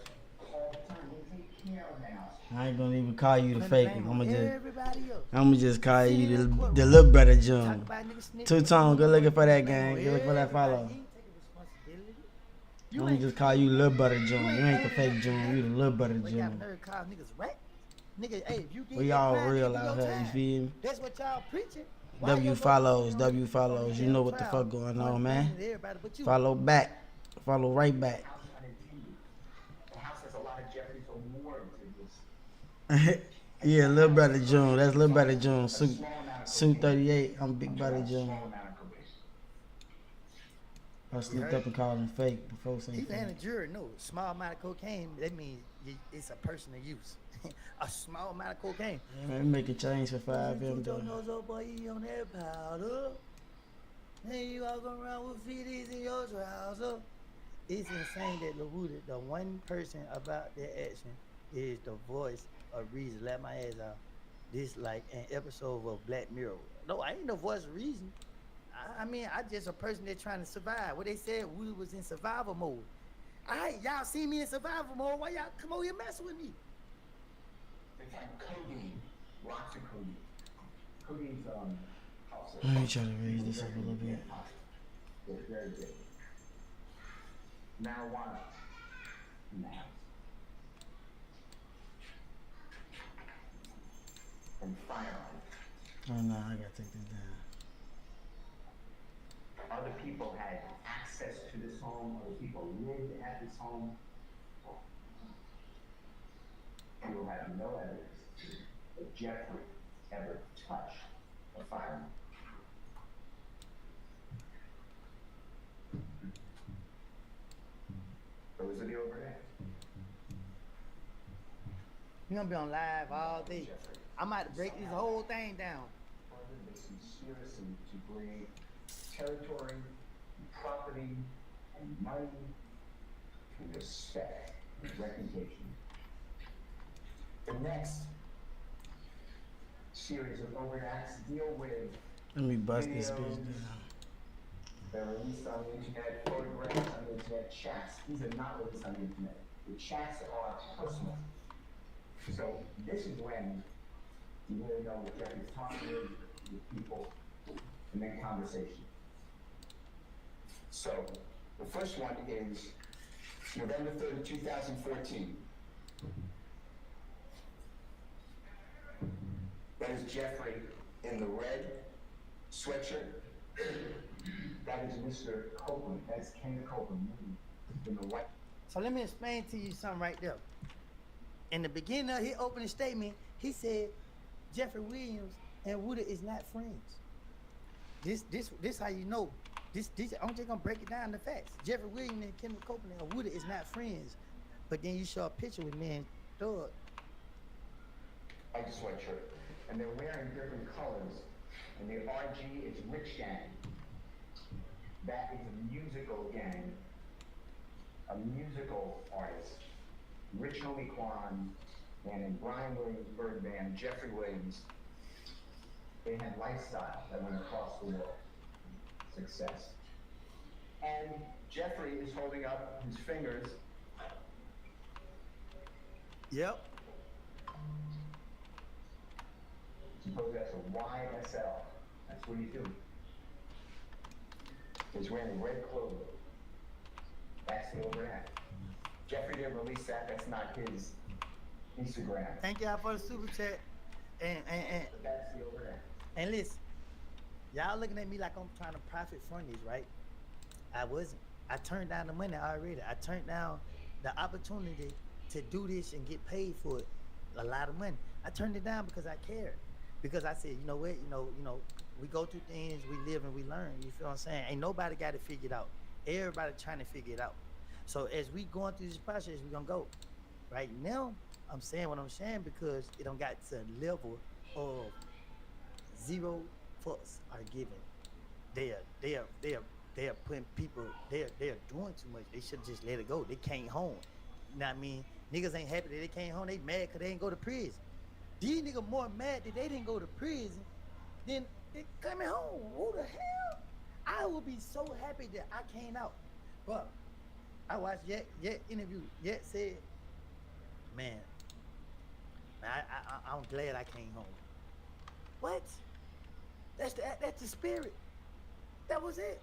all the time. They take care of the house. I ain't gonna even call you the fake one. Everybody else. I'ma just call you the little brother Talk June. about niggas snitching. Two Tone, good looking for that gang. Good looking for that follow. He ain't taking responsibility. You I'ma ain't just call you little brother June. You ain't the fake June. You the little brother we got June. nerve call niggas right. Nigga, hey, if you did We your all crime, real you do out your here. You time. feel me? That's what y'all preaching. Why W your follows, motherfuckers W on follows. You know what the fuck going on, man. Everybody but you. Follow back. Follow right back. House unattended. The house has a lot of Jeffrey's awards in this. Yeah, little brother June. That's little brother June. Suit 38. I'm big brother June. Small amount of cocaine. I slipped up and called him fake before saying He's fake. a jury. No, small amount of cocaine. That means it's a personal use. A small amount of cocaine. Man, make a change for 5M Your though. nose up, boy, you on that powder. Then you walk around with feeties in your trouser. It's insane that LaRuda, the one person about that action, is the voice a reason. Let my ass out. This like an episode of Black Mirror. No, I ain't no voice of reason. I mean, I just a person that trying to survive. What they said, we was in survival mode. All right, y'all see me in survival mode. Why y'all come over here messing with me? They find codeine, lots of codeine. Codeine's Let me try to raise this up a little bit. It's very big. Marijuana. Now. And firearms. Oh no, I gotta take this down. Other people had access to this home. Other people lived at this home. You will have no evidence that Jeffrey ever touched a firearm. Those are the overheads. You gonna be on live all day. I'm about to break this whole thing down. Funded this conspiracy to bring territory, property, and money, and respect, and reputation. The next series of overt acts deal with Let me bust this videos bitch down. that are released on the internet, photographs on the internet, chats. These are not released on the internet. The chats are personal. So this is when you really know what Jeffrey's talking with people and then conversation. So the first one is November 3rd, 2014. That is Jeffrey in the red sweatshirt. That is Mr. Copeland. That's Ken Copeland in the white. So let me explain to you something right there. In the beginning of his opening statement, he said Jeffrey Williams and Woodard is not friends. This how you know. This I'm just gonna break it down to facts. Jeffrey Williams and Kendall Copeland and Woodard is not friends. But then you show a picture with me and Thug. White sweatshirt. And they're wearing different colors. And the RG is Rich Gang. That is a musical gang. A musical artist. Rich Homie Quan and in Brian Williams' bird band, Jeffrey Williams. They had lifestyle that went across the world. Success. And Jeffrey is holding up his fingers. Yep. Suppose that's a YSL. That's what he's doing. He's wearing red clothing. That's the overact. Jeffrey didn't release that. That's not his Instagram. Thank y'all for the super chat. And That's the overact. and listen, y'all looking at me like I'm trying to profit from this, right? I wasn't. I turned down the money already. I turned down the opportunity to do this and get paid for it. A lot of money. I turned it down because I cared. Because I said, you know what, we go through things, we live and we learn. You feel what I'm saying? Ain't nobody got it figured out. Everybody trying to figure it out. So as we going through this process, we gonna go. Right now, I'm saying what I'm saying because it don't got to a level of zero fucks are given. They are putting people. They are doing too much. They should just let it go. They came home. You know what I mean? Niggas ain't happy that they came home. They mad because they ain't go to prison. These niggas more mad that they didn't go to prison than they coming home. Who the hell? I would be so happy that I came out. But I watched Yet interview. Yet said, man, I'm glad I came home. What? That's the spirit. That was it.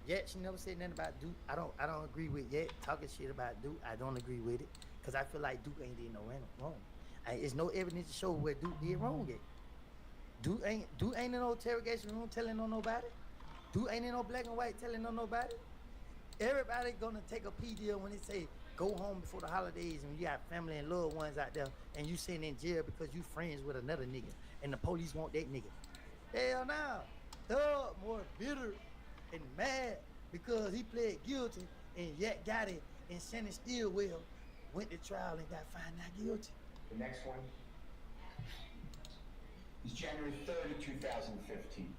Yet she never said nothing about Duke. I don't agree with Yet talking shit about Duke. I don't agree with it because I feel like Duke ain't did no wrong. There's no evidence to show where Duke did wrong yet. Duke ain't in no interrogation room telling on nobody. Duke ain't in no black and white telling on nobody. Everybody gonna take a plea deal when they say go home before the holidays and you got family and loved ones out there and you sitting in jail because you friends with another nigga and the police want that nigga. Hell no. Thug more bitter and mad because he pled guilty and yet got it and Shannon Stillwell went to trial and got found not guilty. The next one is January 3rd, 2015.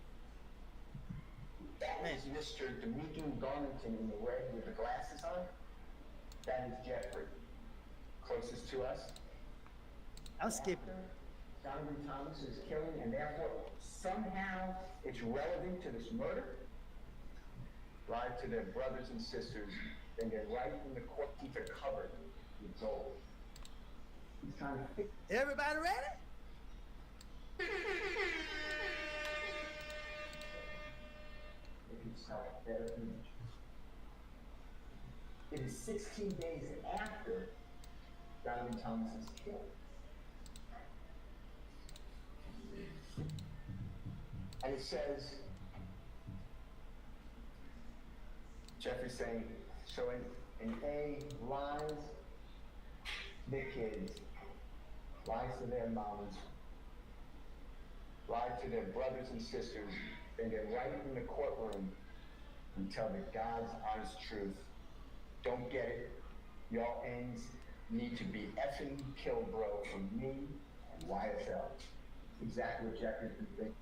That is Mr. Demetrius Garnington in the red with the glasses on. That is Jeffrey, closest to us. I'm skipping. Donovan Thomas's killing, and therefore somehow it's relevant to this murder. Lie to their brothers and sisters, then get right in the court, keep it covered with gold. He's trying to fix. Everybody ready? Make himself a better image. It is 16 days after Donovan Thomas is killed. And it says, Jeffrey's saying, so in A, lies, the kids, lies to their moms, lie to their brothers and sisters, then get right in the courtroom and tell the God's honest truth. Don't get it. Your ends need to be effing killed, bro, from me and YSL. Exactly what Jeffrey's been thinking.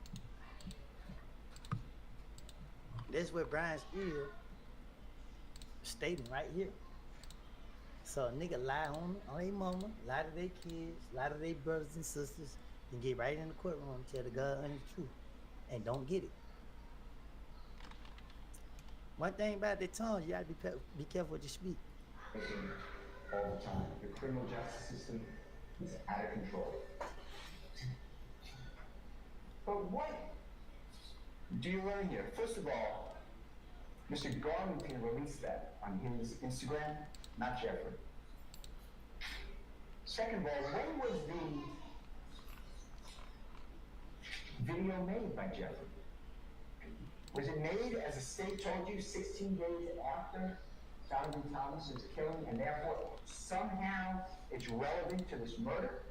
That's what Brian Steele stating right here. So a nigga lie on their mama, lie to their kids, lie to their brothers and sisters, and get right in the courtroom and tell the God honest truth. And don't get it. One thing about the tongue, you gotta be careful what you speak. All the time. The criminal justice system is out of control. But what do you learn here? First of all, Mr. Garlington released that on his Instagram, not Jeffrey. Second of all, when was the video made by Jeffrey? Was it made, as the state told you, 16 days after Donovan Thomas's killing, and therefore somehow it's relevant to this murder?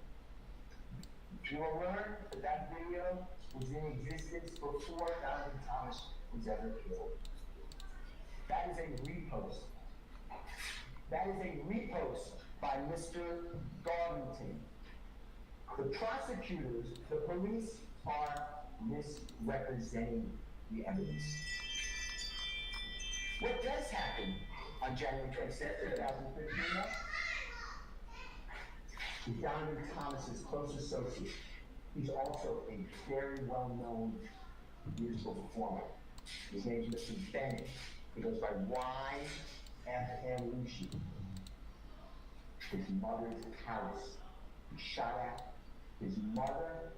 You will learn that that video was in existence before Donovan Thomas was ever killed. That is a repost. That is a repost by Mr. Garlington. The prosecutors, the police, are misrepresenting the evidence. What does happen on January 26th, 2015? He's Donovan Thomas's close associate. He's also a very well-known musical performer. His name is Mr. Bennett. He goes by YFM Lucy. His mother's house is shot at. His mother,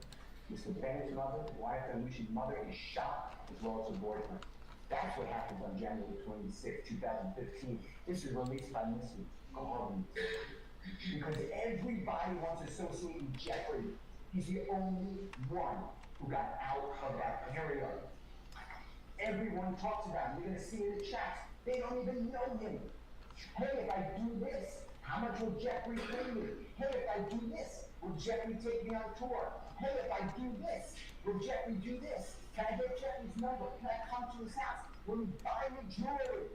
Mr. Bennett's mother, YFM Lucy's mother, is shot, as well as her boyfriend. That's what happens on January 26, 2015. This is released by Mr. Garlington. Because everybody wants to associate with Jeffrey. He's the only one who got out of that area. Everyone talks about him. You're going to see in the chats. They don't even know him. Hey, if I do this, how much will Jeffrey pay me? Hey, if I do this, will Jeffrey take me on tour? Hey, if I do this, will Jeffrey do this? Can I get Jeffrey's number? Can I come to his house? Will he buy me jewelry?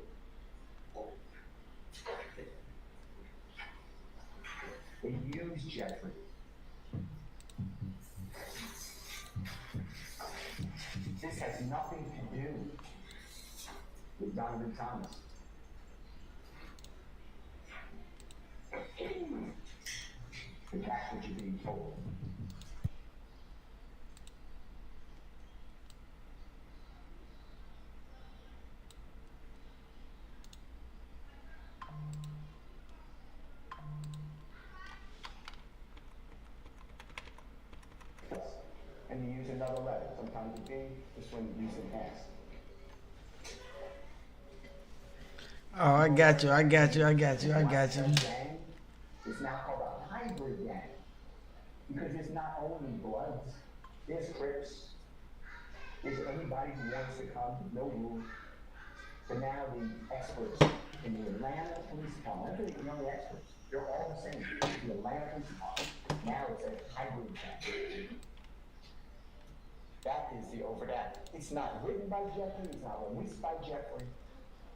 They use Jeffrey. This has nothing to do with Donovan Thomas. But that's what you're being told. And you use another letter. Sometimes a B, this one you use an S. Oh, I got you. Gang is now called a hybrid gang. Because there's not only Bloods, there's Crips, there's anybody who wants to come, no rules. But now the experts in the Atlanta Police Department, I think you know the experts, they're all the same. The Atlanta Police Department, now it's a hybrid gang. That is the overt act. It's not written by Jeffrey, it's not released by Jeffrey,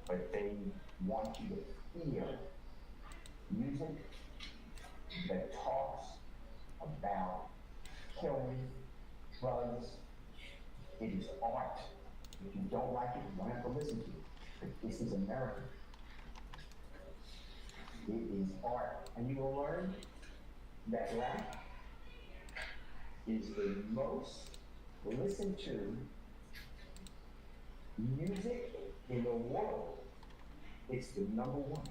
but they want you to hear music that talks about killing, drugs. It is art. If you don't like it, you don't have to listen to it. But this is America. It is art. And you will learn that rap is the most listened to music in the world. It's the number one.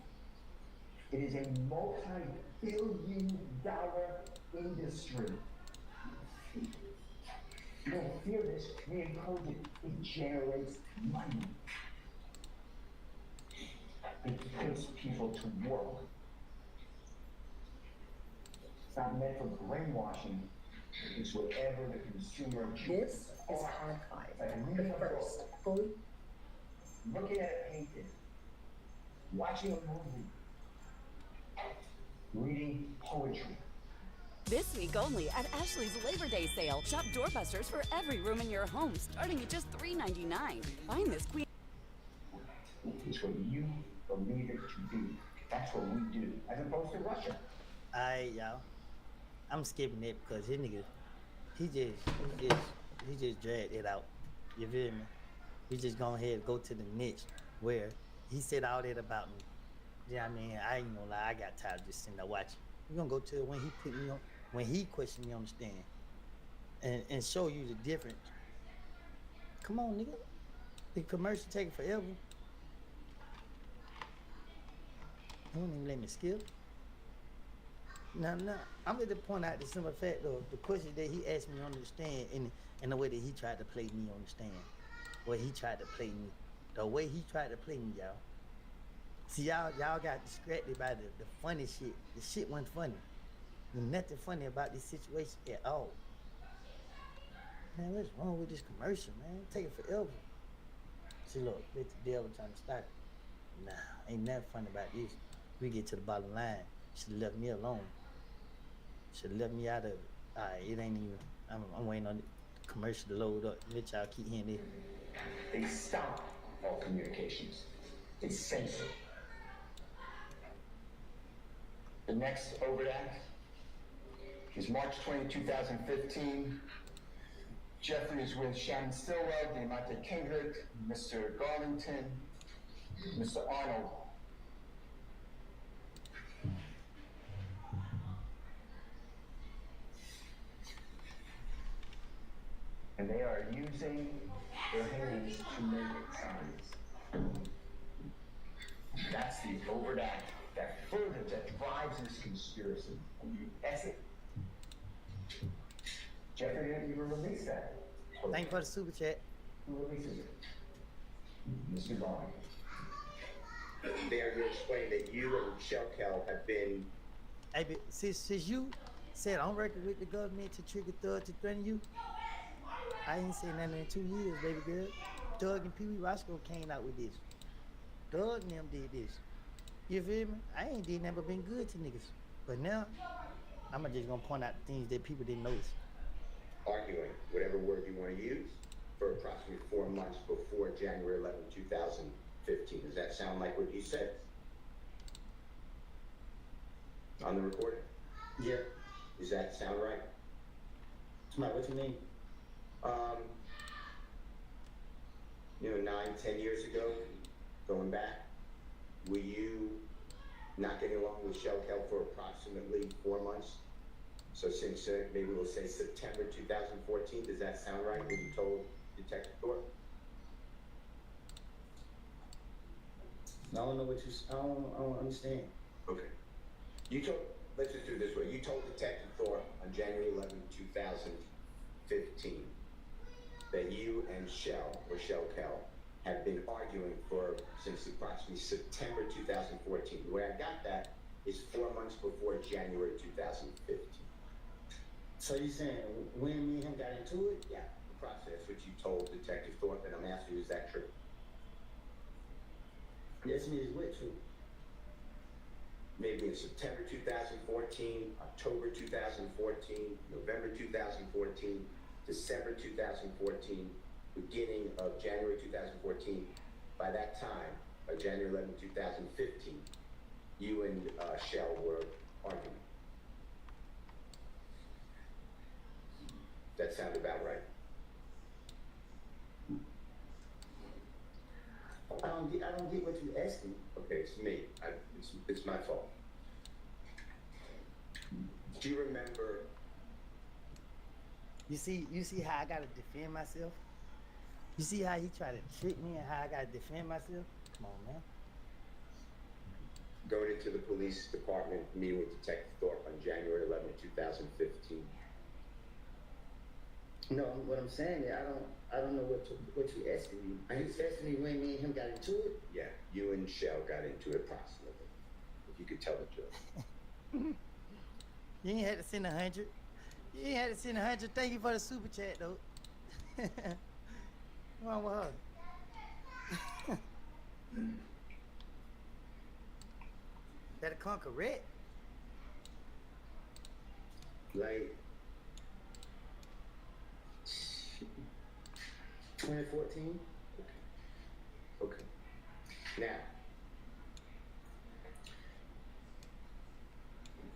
It is a multi-billion-dollar industry. You don't fear this, we encourage it. It generates money. It puts people to work. It's not meant for brainwashing. It's whatever the consumer This is are. Archive, Like the reading a first book, fully looking at a painting, watching a movie, reading poetry. This week only at Ashley's Labor Day sale. Shop doorbusters for every room in your home, starting at just $3.99. Find this queen. It's what you believe it to be. That's what we do, as opposed to Russia. Alright, y'all. I'm skipping it because his nigga, he just dragged it out. You feel me? He just gone ahead and go to the niche where he said all that about me. Yeah, I mean, I ain't gonna lie, I got tired of just sitting there watching. We're gonna go to it when he put me on, when he questioned me on the stand, and show you the difference. Come on, nigga. The commercial taking forever. He won't even let me skip. No, I'm at the point out the simple fact of the question that he asked me on the stand and the way that he tried to play me on the stand. Where he tried to play me. The way he tried to play me, y'all. See, y'all got distracted by the funny shit. The shit wasn't funny. There's nothing funny about this situation at all. Man, what's wrong with this commercial, man? Take it forever. See, look, let the devil trying to start it. Nah, ain't nothing funny about this. We get to the bottom line. Should've left me alone. Should've left me out of it. Alright, it ain't even. I'm waiting on the commercial to load up. Let y'all keep hearing it. They stop all communications. They censor. The next overt act is March 20, 2015. Jeffrey is with Shannon Stillwell, Demonte Kendrick, Mr. Garlington, Mr. Arnold. And they are using their hands to make signs. That's the overt act that drives this conspiracy. That's it. Jeffrey didn't even release that. Thank you for the super chat. Who releases it? Mr. Bond. There, you explained that you and Shelkel have been. Hey, but since you said I'm working with the government to trigger Thug to threaten you, I ain't seen nothing in 2 years, baby girl. Doug and Pee Wee Roscoe came out with this. Doug and them did this. You feel me? I ain't did never been good to niggas. But now, I'm just gonna point out the things that people didn't notice. Arguing, whatever word you want to use, for approximately 4 months before January 11, 2015. Does that sound like what you said? On the recording? Yeah. Does that sound right? Smart, what you mean? 9, 10 years ago, going back, were you not getting along with Shelkel for approximately 4 months? So since maybe we'll say September 2014, does that sound right? What you told Detective Thorpe? I don't know what you. I don't understand. Okay. You told. Let's just do it this way. You told Detective Thorpe on January 11, 2015, that you and Shelkel have been arguing since approximately September 2014. The way I got that is 4 months before January 2015. So you saying when me and him got into it? Yeah, the process which you told Detective Thorpe, and I'm asking you, is that true? Yes, me is what true. Maybe in September 2014, October 2014, November 2014, December 2014, beginning of January 2014. By that time, by January 11, 2015, you and Shell were arguing. That sound about right? I don't get what you asking. Okay, it's me. It's my fault. Do you remember You see how I gotta defend myself? You see how he tried to trick me and how I gotta defend myself? Come on, man. Going into the police department, meeting with Detective Thorpe on January 11th, 2015. No, what I'm saying is I don't know what you asking me. Are you asking me when me and him got into it? Yeah, you and Shell got into it approximately. If you could tell the truth. You ain't had to send 100. You ain't had to send 100. Thank you for the super chat, though. What's wrong with her? That'll come correct. Like 2014. Okay. Now,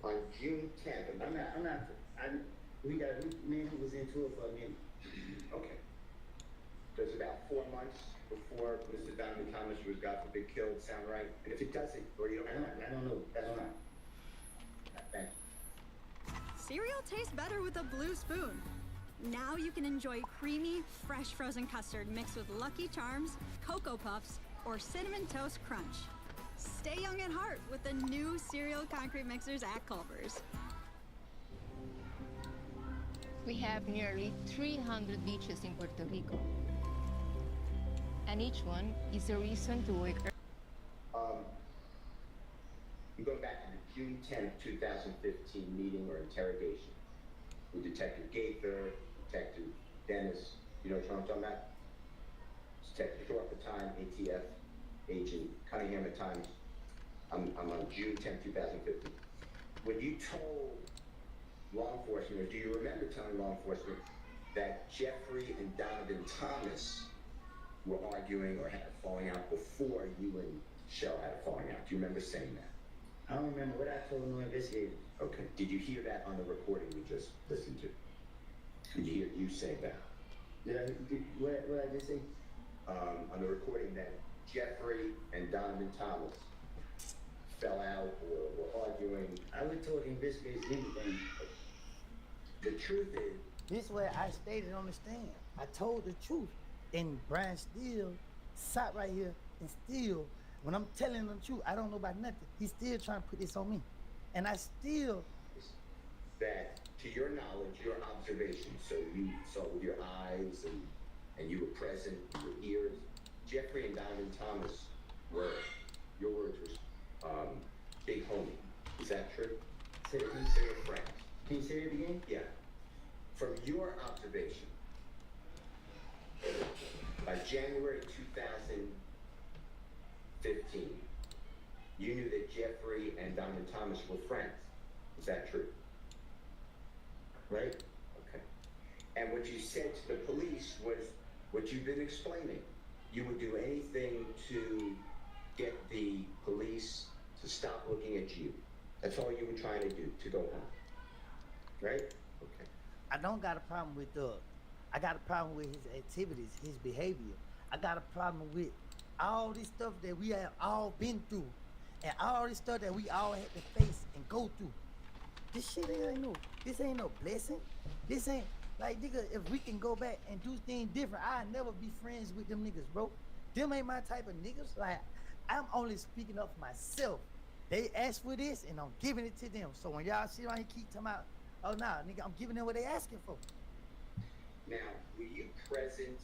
on June 10th, We was into it for a minute. okay. Does about 4 months before Mr. Donovan Thomas was, God forbid, killed sound right? And if it doesn't, or you don't know, I don't know. thank you. Cereal tastes better with a blue spoon. Now you can enjoy creamy, fresh frozen custard mixed with Lucky Charms, Cocoa Puffs, or Cinnamon Toast Crunch. Stay young at heart with the new cereal concrete mixers at Culver's. We have nearly 300 beaches in Puerto Rico. And each one is a reason to wake up. You go back to the June 10th, 2015 meeting or interrogation with Detective Gaither, Detective Dennis. You know what I'm talking about? Detective Thorpe at the time, ATF agent Cunningham at times. I'm on June 10th, 2015. When you told law enforcement, or do you remember telling law enforcement that Jeffrey and Donovan Thomas were arguing or had a falling out before you and Shell had a falling out? Do you remember saying that? I don't remember what I told no investigator. Okay. Did you hear that on the recording we just listened to? Did you hear you say that? What I just say? On the recording that Jeffrey and Donovan Thomas fell out or were arguing. I would told investigators anything. The truth is, This is where I stated on the stand. I told the truth. And Brian still sat right here and still, when I'm telling him the truth, I don't know about nothing. He's still trying to put this on me. And I still... that, to your knowledge, your observation, so you saw with your eyes and you were present, your ears, Jeffrey and Donovan Thomas were, your words were, big homie. Is that true? Say it They again. were friends. Can you say it again? Yeah. From your observation, by January 2015, you knew that Jeffrey and Donovan Thomas were friends. Is that true? Right? Okay. And what you said to the police was what you've been explaining. You would do anything to get the police to stop looking at you. That's all you were trying to do, to go home. Right? Okay. I don't got a problem with I got a problem with his activities, his behavior. I got a problem with all this stuff that we have all been through and all this stuff that we all had to face and go through. This shit this ain't no blessing. This ain't, like, nigga, if we can go back and do things different, I'll never be friends with them niggas, bro. Them ain't my type of niggas. Like, I'm only speaking up for myself. They asked for this and I'm giving it to them. So when y'all sit around here keep talking about, oh nah, nigga, I'm giving them what they asking for. Now, were you present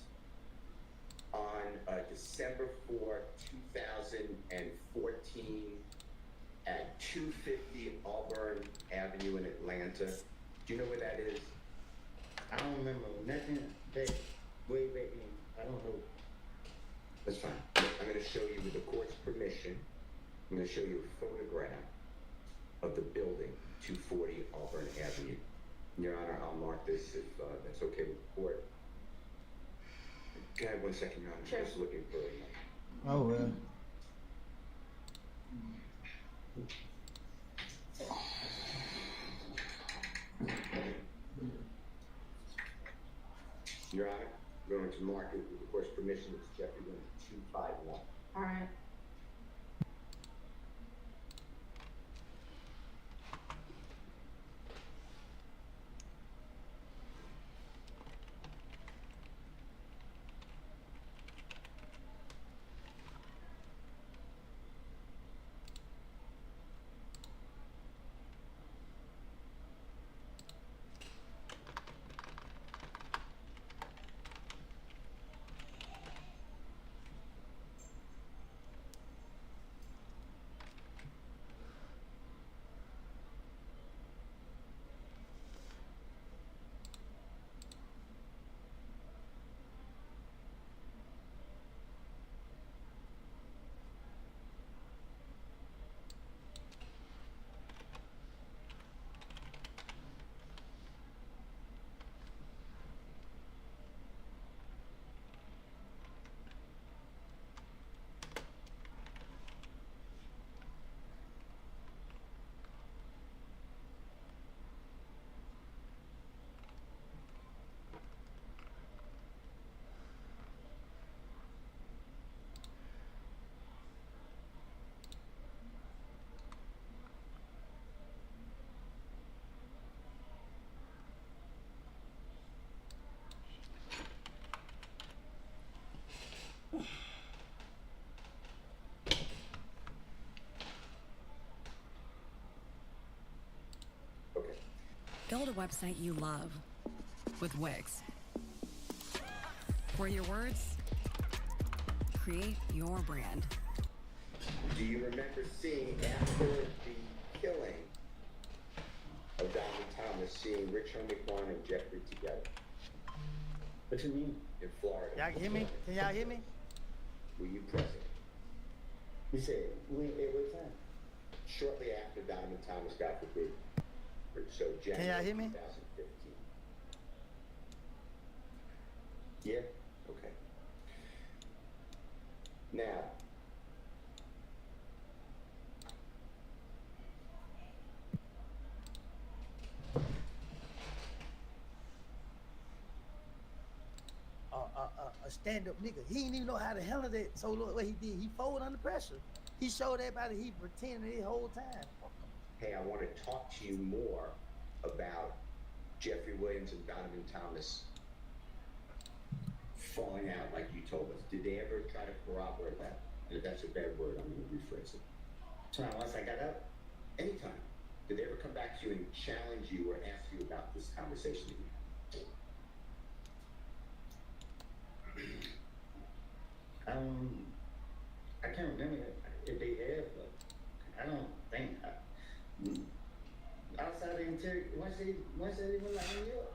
on December 4, 2014 at 250 Auburn Avenue in Atlanta? Do you know where that is? I don't remember nothing that way back then. I don't know. That's fine. I'm going to show you, with the court's permission, I'm going to show you a photograph of the building, 240 Auburn Avenue. Your Honor, I'll mark this if that's okay with the court. Can I have 1 second, Your Honor? I'm just looking for it. Oh well. Your Honor, I'm going to mark it with the court's permission. It's Jeffrey Williams, 251. All right. website you love with Wix. For your words, create your brand. Do you remember seeing after the killing of Diamond Thomas, seeing Richard McMahon and Jeffrey together? What you mean? In Florida. Y'all can hear me? Can y'all hear me? Were you present? You said, when, at what time? Shortly after Diamond Thomas got forbidden. So January y'all hear me? 2015. Yeah. Okay. Now, A stand-up nigga. He didn't even know how to handle that. So look what he did. He folded under pressure. He showed everybody he pretended the whole time. hey, I want to talk to you more about Jeffrey Williams and Donovan Thomas falling out like you told us. Did they ever try to corroborate that? And if that's a bad word, I'm going to rephrase it. Once I got up, Anytime. Did they ever come back to you and challenge you or ask you about this conversation that you had? I can't remember if they have, but I don't think. Outside the interior, once they went like New York,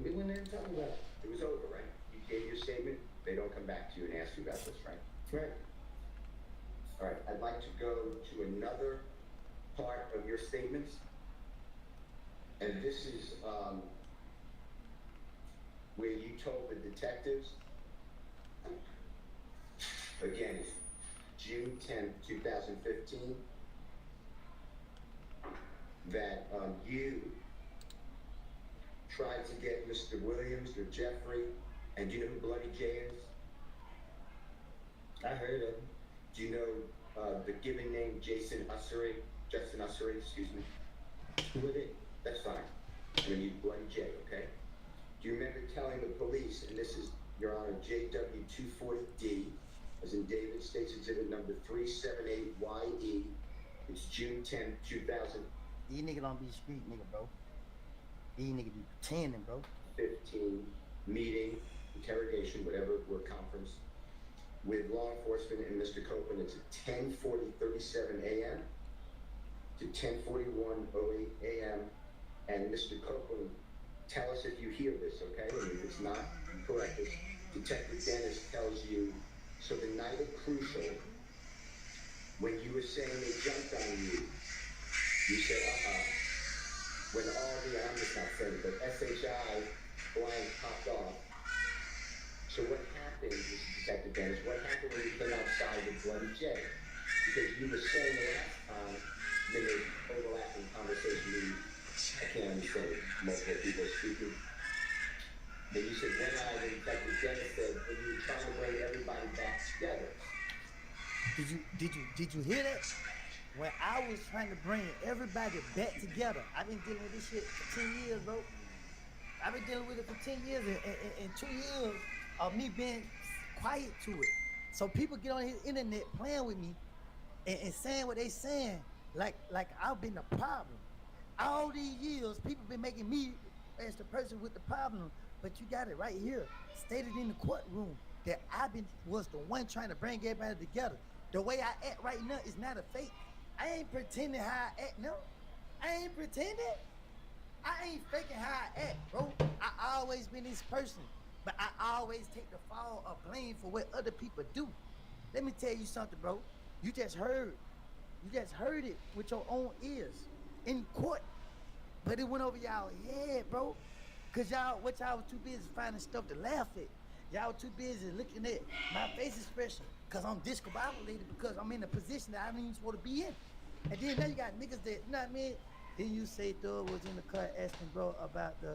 we went there and talked about it. It was over, right? You gave your statement. They don't come back to you and ask you about this, right? Right. All right. I'd like to go to another part of your statements. And this is where you told the detectives, again, June 10th, 2015, that you tried to get Mr. Williams or Jeffrey, and do you know who Bloody J is? I heard of him. Do you know the given name Justin Ussery, excuse me? Who are they? That's fine. I'm gonna need Bloody J, okay? Do you remember telling the police, and this is, Your Honor, JW240D, as in David States Exhibit number 378YE, it's June 10th, 2015, These niggas don't be street nigga, bro. These niggas be pretending, bro. meeting, interrogation, whatever, or conference, with law enforcement and Mr. Copeland. It's at 10:37 a.m. to 10:41:08 a.m. And Mr. Copeland, tell us if you hear this, okay? And if it's not, you correct us. Detective Dennis tells you, so the night of Crucial, when you were saying they jumped on you, you said, when all the, I'm just not saying it, but SHI blank popped off. So what happened, Mr. Detective Dennis, what happened when you came outside with Bloody J? Because you were saying the last time, then the overlapping conversation, I can't understand it, multiple people speaking. Then you said, when I, the Detective Dennis said, when you were trying to bring everybody back together. Did you hear that? When I was trying to bring everybody back together, I've been dealing with this shit for 10 years, bro. I've been dealing with it for 10 years and 2 years of me being quiet to it. So people get on his internet playing with me and saying what they saying like I've been the problem. All these years, people been making me as the person with the problem, but you got it right here, stated in the courtroom that was the one trying to bring everybody together. The way I act right now is not a fake. I ain't pretending how I act, no. I ain't pretending. I ain't faking how I act, bro. I always been this person, but I always take the fall of blame for what other people do. Let me tell you something, bro. You just heard it with your own ears in court, but it went over y'all head, bro. Cause y'all was too busy finding stuff to laugh at. Y'all too busy looking at my face expression, cause I'm discombobulated because I'm in a position that I don't even supposed to be in. And then now you got niggas that, you know what I mean? Then you say Thug was in the car asking bro about the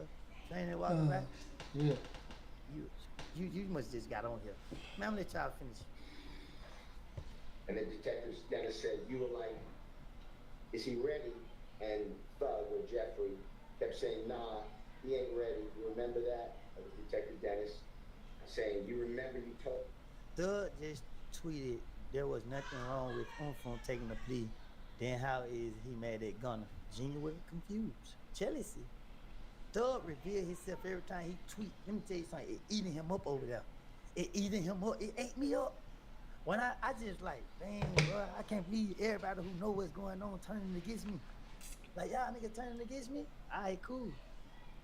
train that walking by. Yeah. You must just got on here. Man, I'm gonna let y'all finish. And the detective Dennis said, you were like, is he ready? And Thug or Jeffrey kept saying, nah, he ain't ready. You remember that? Detective Dennis saying, you remember you told. Thug just tweeted there was nothing wrong with Umfum taking the plea. Then how is he mad at Gunner? Genuinely confused. Jealousy. Thug reveal himself every time he tweet. Let me tell you something. It eating him up over there. It eating him up. It ate me up. When I just like, dang, bro, I can't believe everybody who know what's going on turning against me. Like, y'all niggas turning against me? All right, cool.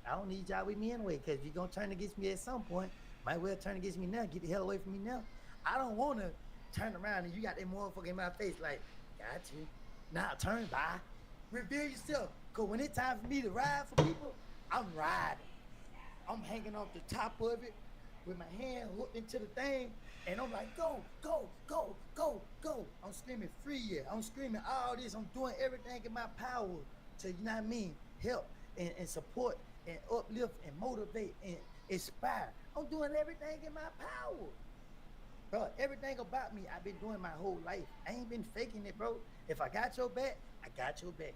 I don't need y'all with me anyway, because if you're going to turn against me at some point, might well turn against me now. Get the hell away from me now. I don't want to turn around and you got that motherfucker in my face like, got you. Now turn by. Reveal yourself. Because when it's time for me to ride for people, I'm riding. I'm hanging off the top of it with my hand hooked into the thing, and I'm like, go, go, go, go, go. I'm screaming free, yeah. I'm screaming all this. I'm doing everything in my power to, you know what I mean, help and support and uplift and motivate and inspire. I'm doing everything in my power. Bro, everything about me, I've been doing my whole life. I ain't been faking it, bro. If I got your back, I got your back.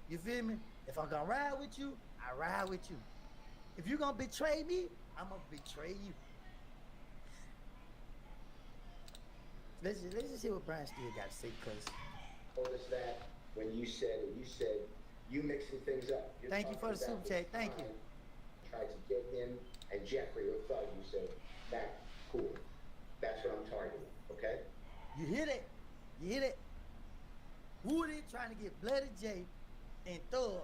You feel me? If I'm gonna ride with you, I ride with you. If you're gonna betray me, I'm gonna betray you. Let's just hear what Brian still got to say, cause Told us that when you said you mixing things up. You're thank you for the talking super about chat. Thank you. Tried to get him and Jeffrey or Thug. You said that cool. That's what I'm targeting. Okay. You hear that? You hear that? Woody trying to get Bloody J and Thug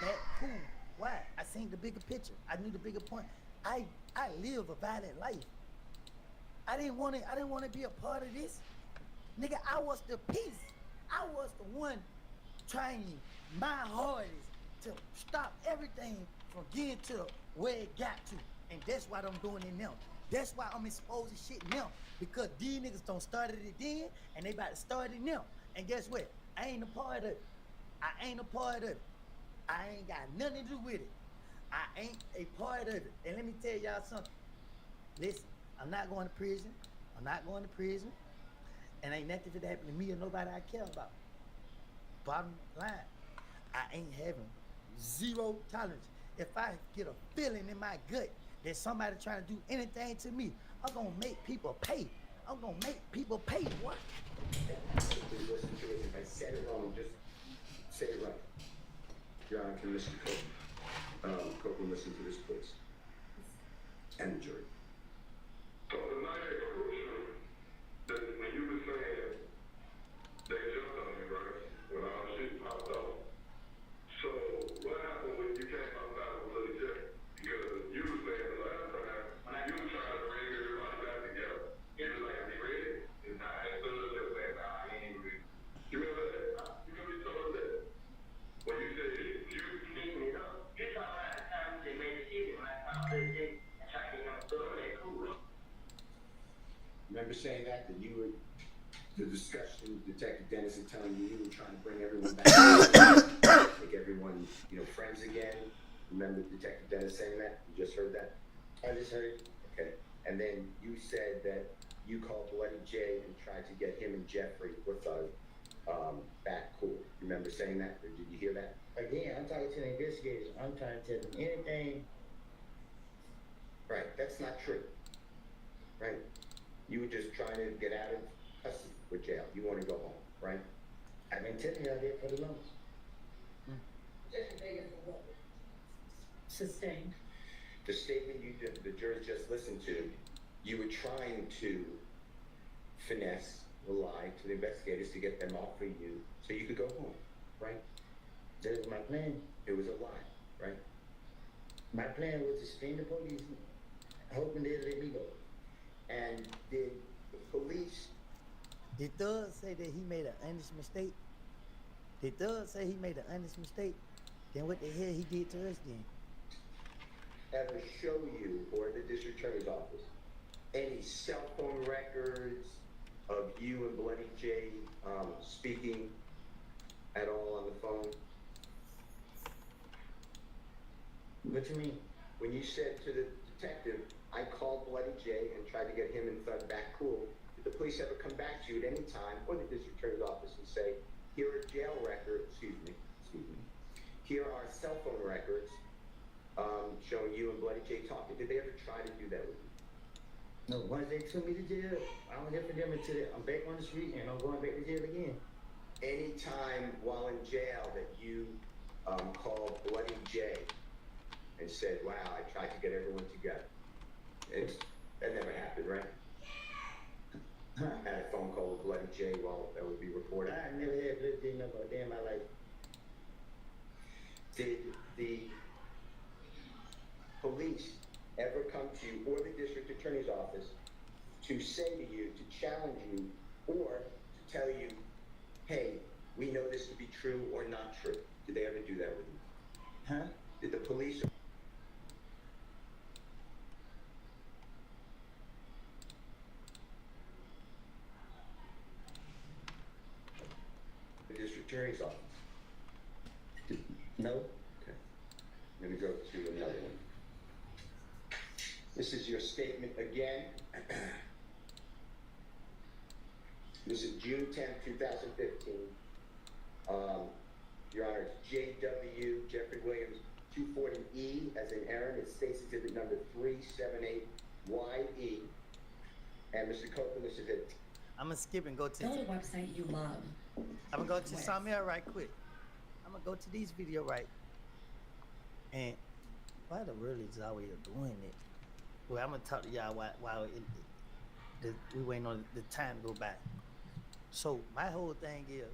that cool. Why? I seen the bigger picture. I knew the bigger point. I live a violent life. I didn't want to be a part of this. Nigga, I was the peace. I was the one trying my hardest to stop everything from getting to where it got to. And that's why I'm doing it now. That's why I'm exposing shit now. Because these niggas don't started it then, and they about to start it now. And guess what? I ain't a part of it. I ain't a part of it. I ain't got nothing to do with it. I ain't a part of it. And let me tell y'all something. Listen, I'm not going to prison. I'm not going to prison. And ain't nothing that happen to me or nobody I care about. Bottom line, I ain't having zero tolerance. If I get a feeling in my gut that somebody trying to do anything to me, I'm going to make people pay. I'm going to make people pay, what? Please listen to it. If I said it wrong, just say it right. Your Honor, can Mr. Copeland listen to this, please? And the jury. So the night at Crucial, that when you were saying they jumped on me, right? When all the shit popped off. So what happened when you came outside with Lily J? Because you were saying the last time you were trying to bring everybody back together. It was like, be ready. And I stood up there saying, nah, I ain't ready. You remember that? You remember you told us that? When you said you cleaned me up. You talking about the time they made the shit when I found Lily J and tried to get him through that cool. Remember saying that you were, the discussion, Detective Dennis is telling you were trying to bring everyone back, make everyone, friends again. Remember Detective Dennis saying that? You just heard that? I just heard it. Okay. And then you said that you called Bloody J and tried to get him and Jeffrey with back cool. Remember saying that? Or did you hear that? Again, I'm talking to the investigators. I'm trying to tell them anything. Right. That's not true. Right. You were just trying to get out of custody or jail. You want to go home, right? I've been telling y'all that for the longest. Sustained. The statement the jurors just listened to, you were trying to finesse the lie to the investigators to get them off of you so you could go home, right? That was my plan. It was a lie, right? My plan was to string the police, hoping they'd let me go. And did the police... Did Thug say that he made an honest mistake? Did Thug say he made an honest mistake? Then what the hell he did to us then? Ever show you, or the district attorney's office, any cell phone records of you and Bloody J speaking at all on the phone? What you mean? When you said to the detective, I called Bloody J and tried to get him and Thug back cool, did the police ever come back to you at any time, or the district attorney's office, and say, here are jail records, here are cell phone records showing you and Bloody J talking? Did they ever try to do that with you? No, once they took me to jail, I don't hear from them until I'm back on the street and I'm going back to jail again. Any time while in jail that you called Bloody J and said, wow, I tried to get everyone together. That never happened, right? I had a phone call with Bloody J while that would be reported. I never had Bloody J number a day in my life. Did the police ever come to you or the district attorney's office to say to you, to challenge you, or to tell you, hey, we know this to be true or not true? Did they ever do that with you? Huh? Did the police? The district attorney's office? No. Okay. Let me go to another one. This is your statement again. This is June 10th, 2015. Your Honor, it's JW, Jeffrey Williams, 240E, as in Aaron. It states exhibit number 378YE. And Mr. Copeland, this is it. I'm gonna skip and go to. Build a website you love. I'm gonna go to something else right quick. I'm gonna go to these video right. And why the world is always doing it? Well, I'm gonna talk to y'all while we waiting on the time to go by. So my whole thing is,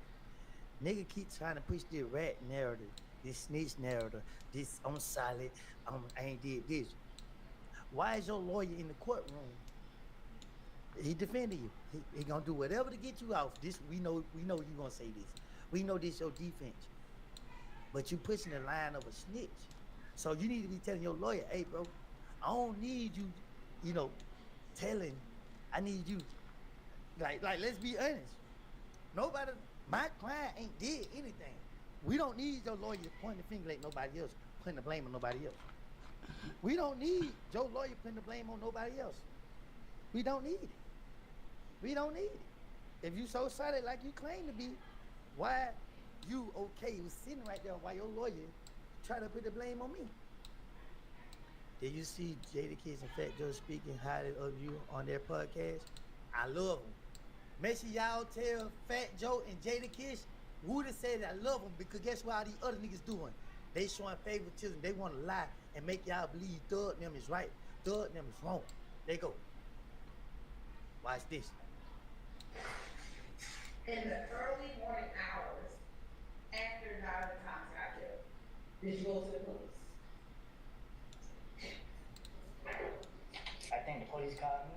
nigga keep trying to push this rat narrative, this snitch narrative, this I'm solid, I ain't did this. Why is your lawyer in the courtroom? He defending you. He gonna do whatever to get you off. This we know you gonna say this. We know this your defense. But you pushing the line of a snitch. So you need to be telling your lawyer, hey bro, I don't need you, telling. I need you. Like let's be honest. Nobody, my client ain't did anything. We don't need your lawyer pointing the finger at nobody else, putting the blame on nobody else. We don't need your lawyer putting the blame on nobody else. We don't need it. We don't need it. If you so solid like you claim to be, why you okay with sitting right there while your lawyer try to put the blame on me? Did you see Jadakiss and Fat Joe speaking highly of you on their podcast? I love them. Make sure y'all tell Fat Joe and Jadakiss who to say that I love them, because guess what all these other niggas doing? They showing favoritism. They want to lie and make y'all believe Thug and them is right. Thug and them is wrong. They go. Watch this. In the early morning hours after Jonathan Thomas got killed, did you go to the police? I think the police called me.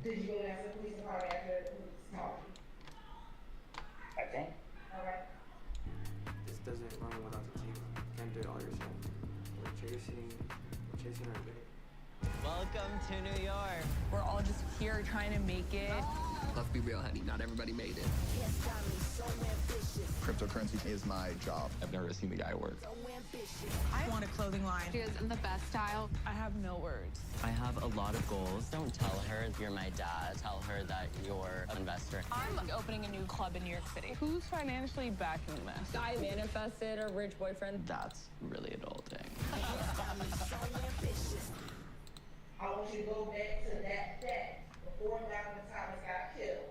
Did you go down to the police department after the police called you? I think. Alright. This doesn't run without the team. You can't do it all yourself. We're chasing our day. Welcome to New York. We're all just here trying to make it. Let's be real, honey. Not everybody made it. Cryptocurrency is my job. I've never seen the guy work. I want a clothing line. She is in the best style. I have no words. I have a lot of goals. Don't tell her you're my dad. Tell her that you're an investor. I'm opening a new club in New York City. Who's financially backing this? I manifested a rich boyfriend. That's really adulting. I want you to go back to that day before Jonathan Thomas got killed.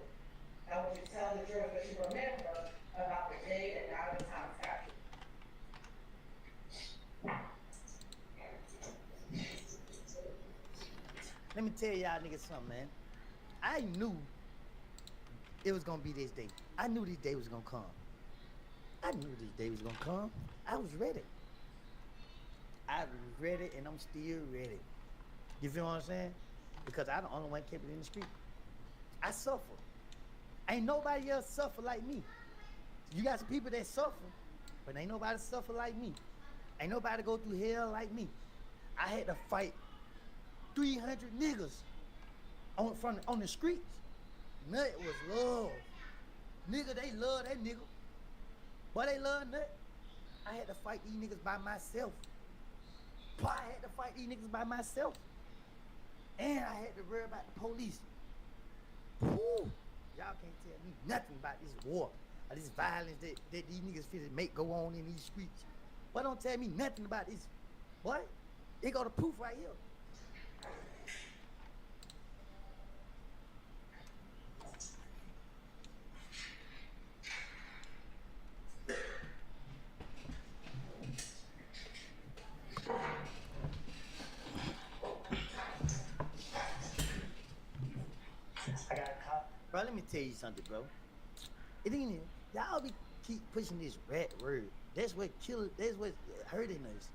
I want you to tell the jurors what you remember about the day that Jonathan Thomas got killed. Let me tell y'all niggas something, man. I knew it was gonna be this day. I knew this day was gonna come. I knew this day was gonna come. I was ready. I was ready, and I'm still ready. You feel what I'm saying? Because I the only one kept it in the street. I suffer. Ain't nobody else suffer like me. You got some people that suffer, but ain't nobody suffer like me. Ain't nobody go through hell like me. I had to fight 300 niggas on the streets. Nut was love. Nigga, they love that nigga. But they love Nut. I had to fight these niggas by myself. Boy, I had to fight these niggas by myself. And I had to worry about the police. Woo! Y'all can't tell me nothing about this war or this violence that these niggas finna make go on in these streets. Boy, don't tell me nothing about this. Boy, they got the proof right here. tell you something, bro. It ain't y'all be keep pushing this rat word. That's what that's what's hurting us.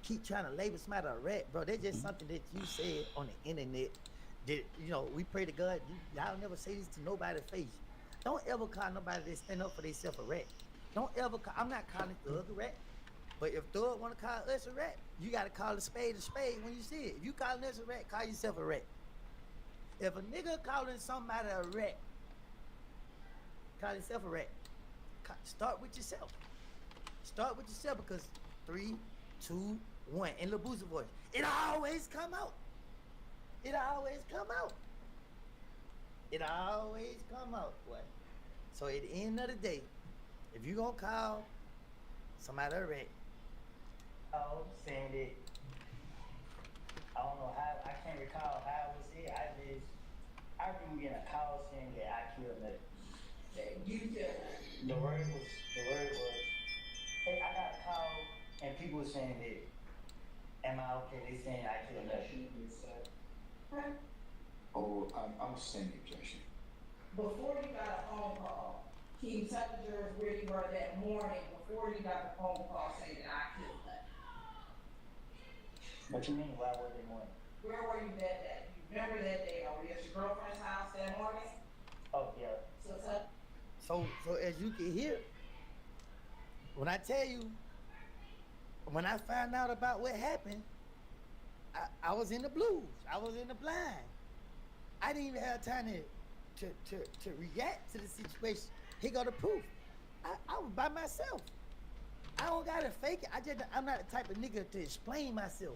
Keep trying to label somebody a rat, bro. That's just something that you said on the internet. That we pray to God. Y'all never say this to nobody's face. Don't ever call nobody that stand up for themselves a rat. Don't ever call. I'm not calling Thug a rat. But if Thug want to call us a rat, you got to call a spade when you see it. If you calling us a rat, call yourself a rat. If a nigga calling somebody a rat, call yourself a rat. Start with yourself. Start with yourself because 3, 2, 1. In Lil Boosie voice, it always come out. It always come out. It always come out, boy. So at the end of the day, if you gonna call somebody a rat, saying that I don't know how, I can't recall how it was said. I remember getting a call saying that I killed nothing. That you killed nothing. The word was, hey, I got a call and people were saying that, am I okay? They saying I killed nothing. Oh, I'm sending objection. Before you got a phone call, can you tell the jurors where you were that morning before you got the phone call saying that I killed that? What you mean, why was it morning? Where were you that day? You remember that day? Were you at your girlfriend's house that morning? Oh, yeah. So as you can hear, when I tell you, when I found out about what happened, I was in the blues. I was in the blind. I didn't even have time to react to the situation. Here go the proof. I was by myself. I don't gotta fake it. I'm not the type of nigga to explain myself.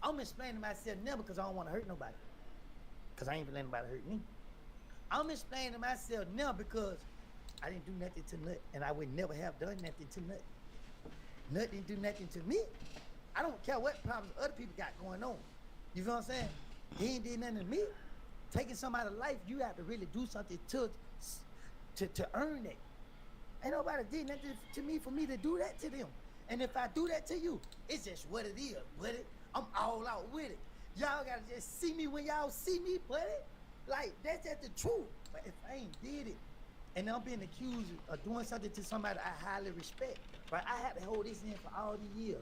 I'm explaining myself now because I don't want to hurt nobody. Because I ain't even letting nobody hurt me. I'm explaining myself now because I didn't do nothing to Nut, and I would never have done nothing to Nut. Nut didn't do nothing to me. I don't care what problems other people got going on. You feel what I'm saying? He ain't did nothing to me. Taking somebody's life, you have to really do something to earn it. Ain't nobody did nothing to me for me to do that to them. And if I do that to you, it's just what it is, buddy. I'm all out with it. Y'all gotta just see me when y'all see me, buddy. Like, that's just the truth. But if I ain't did it, and I'm being accused of doing something to somebody I highly respect, right? I had to hold this in for all these years.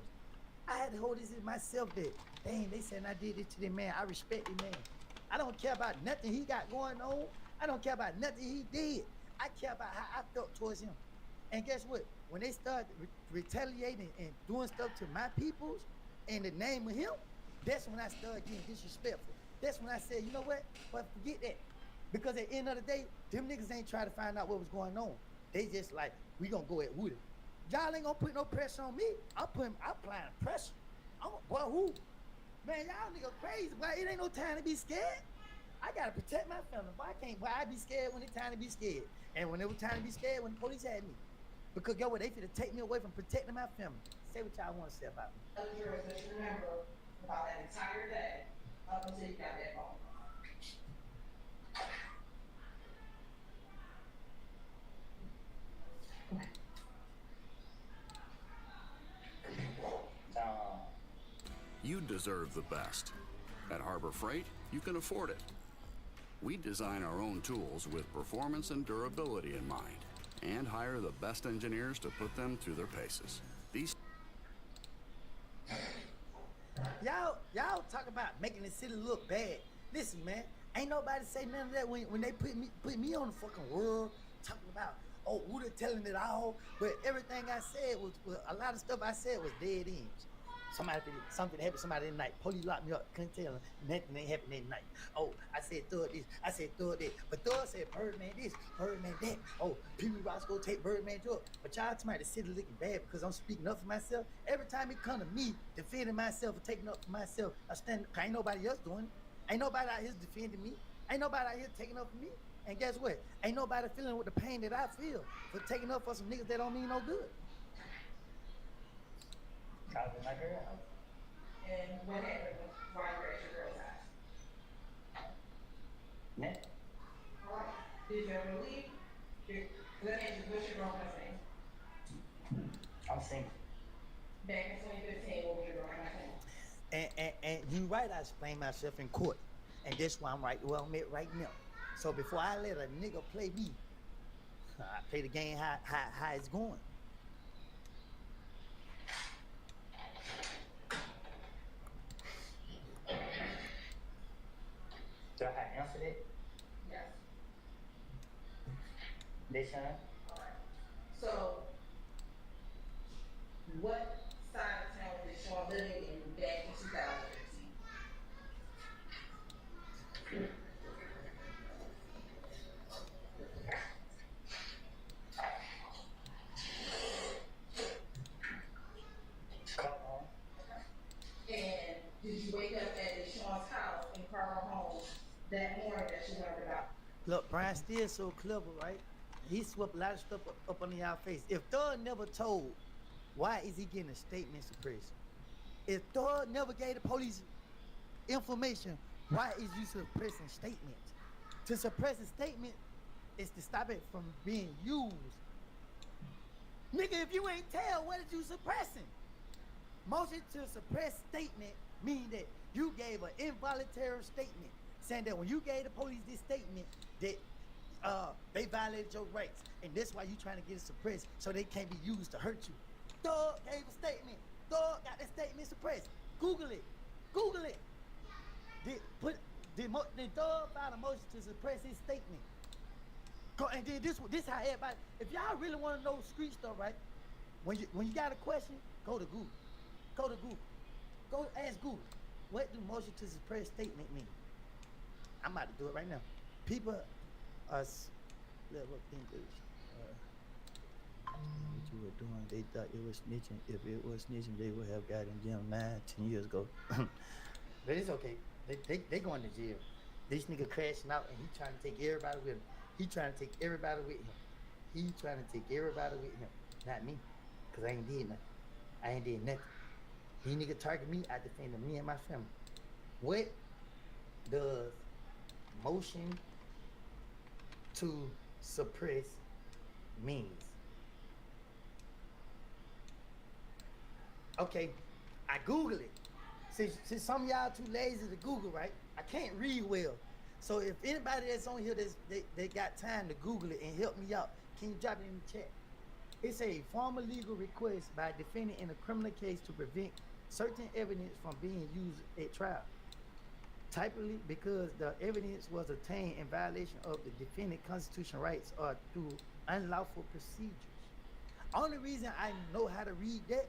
I had to hold this in myself that, dang, they said I did this to the man. I respect the man. I don't care about nothing he got going on. I don't care about nothing he did. I care about how I felt towards him. And guess what? When they start retaliating and doing stuff to my peoples in the name of him, that's when I started getting disrespectful. That's when I said, you know what? But forget that. Because at the end of the day, them niggas ain't trying to find out what was going on. They just like, we gonna go at Woody. Y'all ain't gonna put no pressure on me. I'm applying pressure. Boy, who? Man, y'all niggas crazy. Boy, it ain't no time to be scared. I gotta protect my family. Why I be scared when it's time to be scared? And when it was time to be scared, when the police had me. Because yo, what, they finna take me away from protecting my family. Say what y'all want to say about me. Other jurors that you remember about that entire day up until you got that phone call. You deserve the best. At Harbor Freight, you can afford it. We design our own tools with performance and durability in mind, and hire the best engineers to put them through their paces. These Y'all talk about making the city look bad. Listen, man, ain't nobody say none of that when they put me on the fucking world talking about, oh, Woody telling it all. But everything I said was a lot of stuff I said was dead ends. Something happened to somebody that night. Police locked me up. Couldn't tell them nothing ain't happened that night. Oh, I said Thug this. I said Thug that. But Thug said Birdman this, Birdman that. Oh, Pee-wee Roscoe take Birdman drug. But y'all tell me the city looking bad because I'm speaking up for myself. Every time it come to me defending myself or taking up for myself, ain't nobody else doing it. Ain't nobody out here defending me. Ain't nobody out here taking up for me. And guess what? Ain't nobody feeling with the pain that I feel for taking up for some niggas that don't mean no good. I was in my girl house. And what happened while you were at your girl's house? Nah. All right. Did you ever leave? Let me ask you, what's your girlfriend's name? I'm single. Back in 2015, what was your girlfriend's name? And you right, I explained myself in court. And that's why I'm right where I'm at right now. So before I let a nigga play me, I play the game how it's going. Do I answer that? Yes. Deshaun? So, what side of town was Sean living in back in 2015? And did you wake up at Deshaun's house in Carmel home that morning that you learned about? Look, Brian still so clever, right? He swept a lot of stuff up under y'all face. If Thug never told, why is he getting a statement suppressed? If Thug never gave the police information, why is you suppressing statements? To suppress a statement is to stop it from being used. Nigga, if you ain't tell, what is you suppressing? Motion to suppress statement mean that you gave an involuntary statement saying that when you gave the police this statement that they violated your rights, and that's why you trying to get it suppressed so they can't be used to hurt you. Thug gave a statement. Thug got that statement suppressed. Google it. Google it. Did Thug file a motion to suppress his statement? And then this how everybody. If y'all really want to know street stuff, right? When you got a question, go to Google. Go to Google. Go ask Google. What do motion to suppress statement mean? I'm about to do it right now. People are what you were doing, they thought it was snitching. If it was snitching, they would have gotten jail 9-10 years ago. But it's okay. They going to jail. This nigga crashing out and he trying to take everybody with him. He trying to take everybody with him. He trying to take everybody with him. Not me. Cause I ain't did nothing. I ain't did nothing. He nigga target me, I defended me and my family. What does motion to suppress means? Okay, I Google it. Since some of y'all too lazy to Google, right? I can't read well. So if anybody that's on here they got time to Google it and help me out, can you drop it in the chat? It's a formal legal request by a defendant in a criminal case to prevent certain evidence from being used at trial. Typically, because the evidence was obtained in violation of the defendant's constitutional rights or through unlawful procedures. Only reason I know how to read that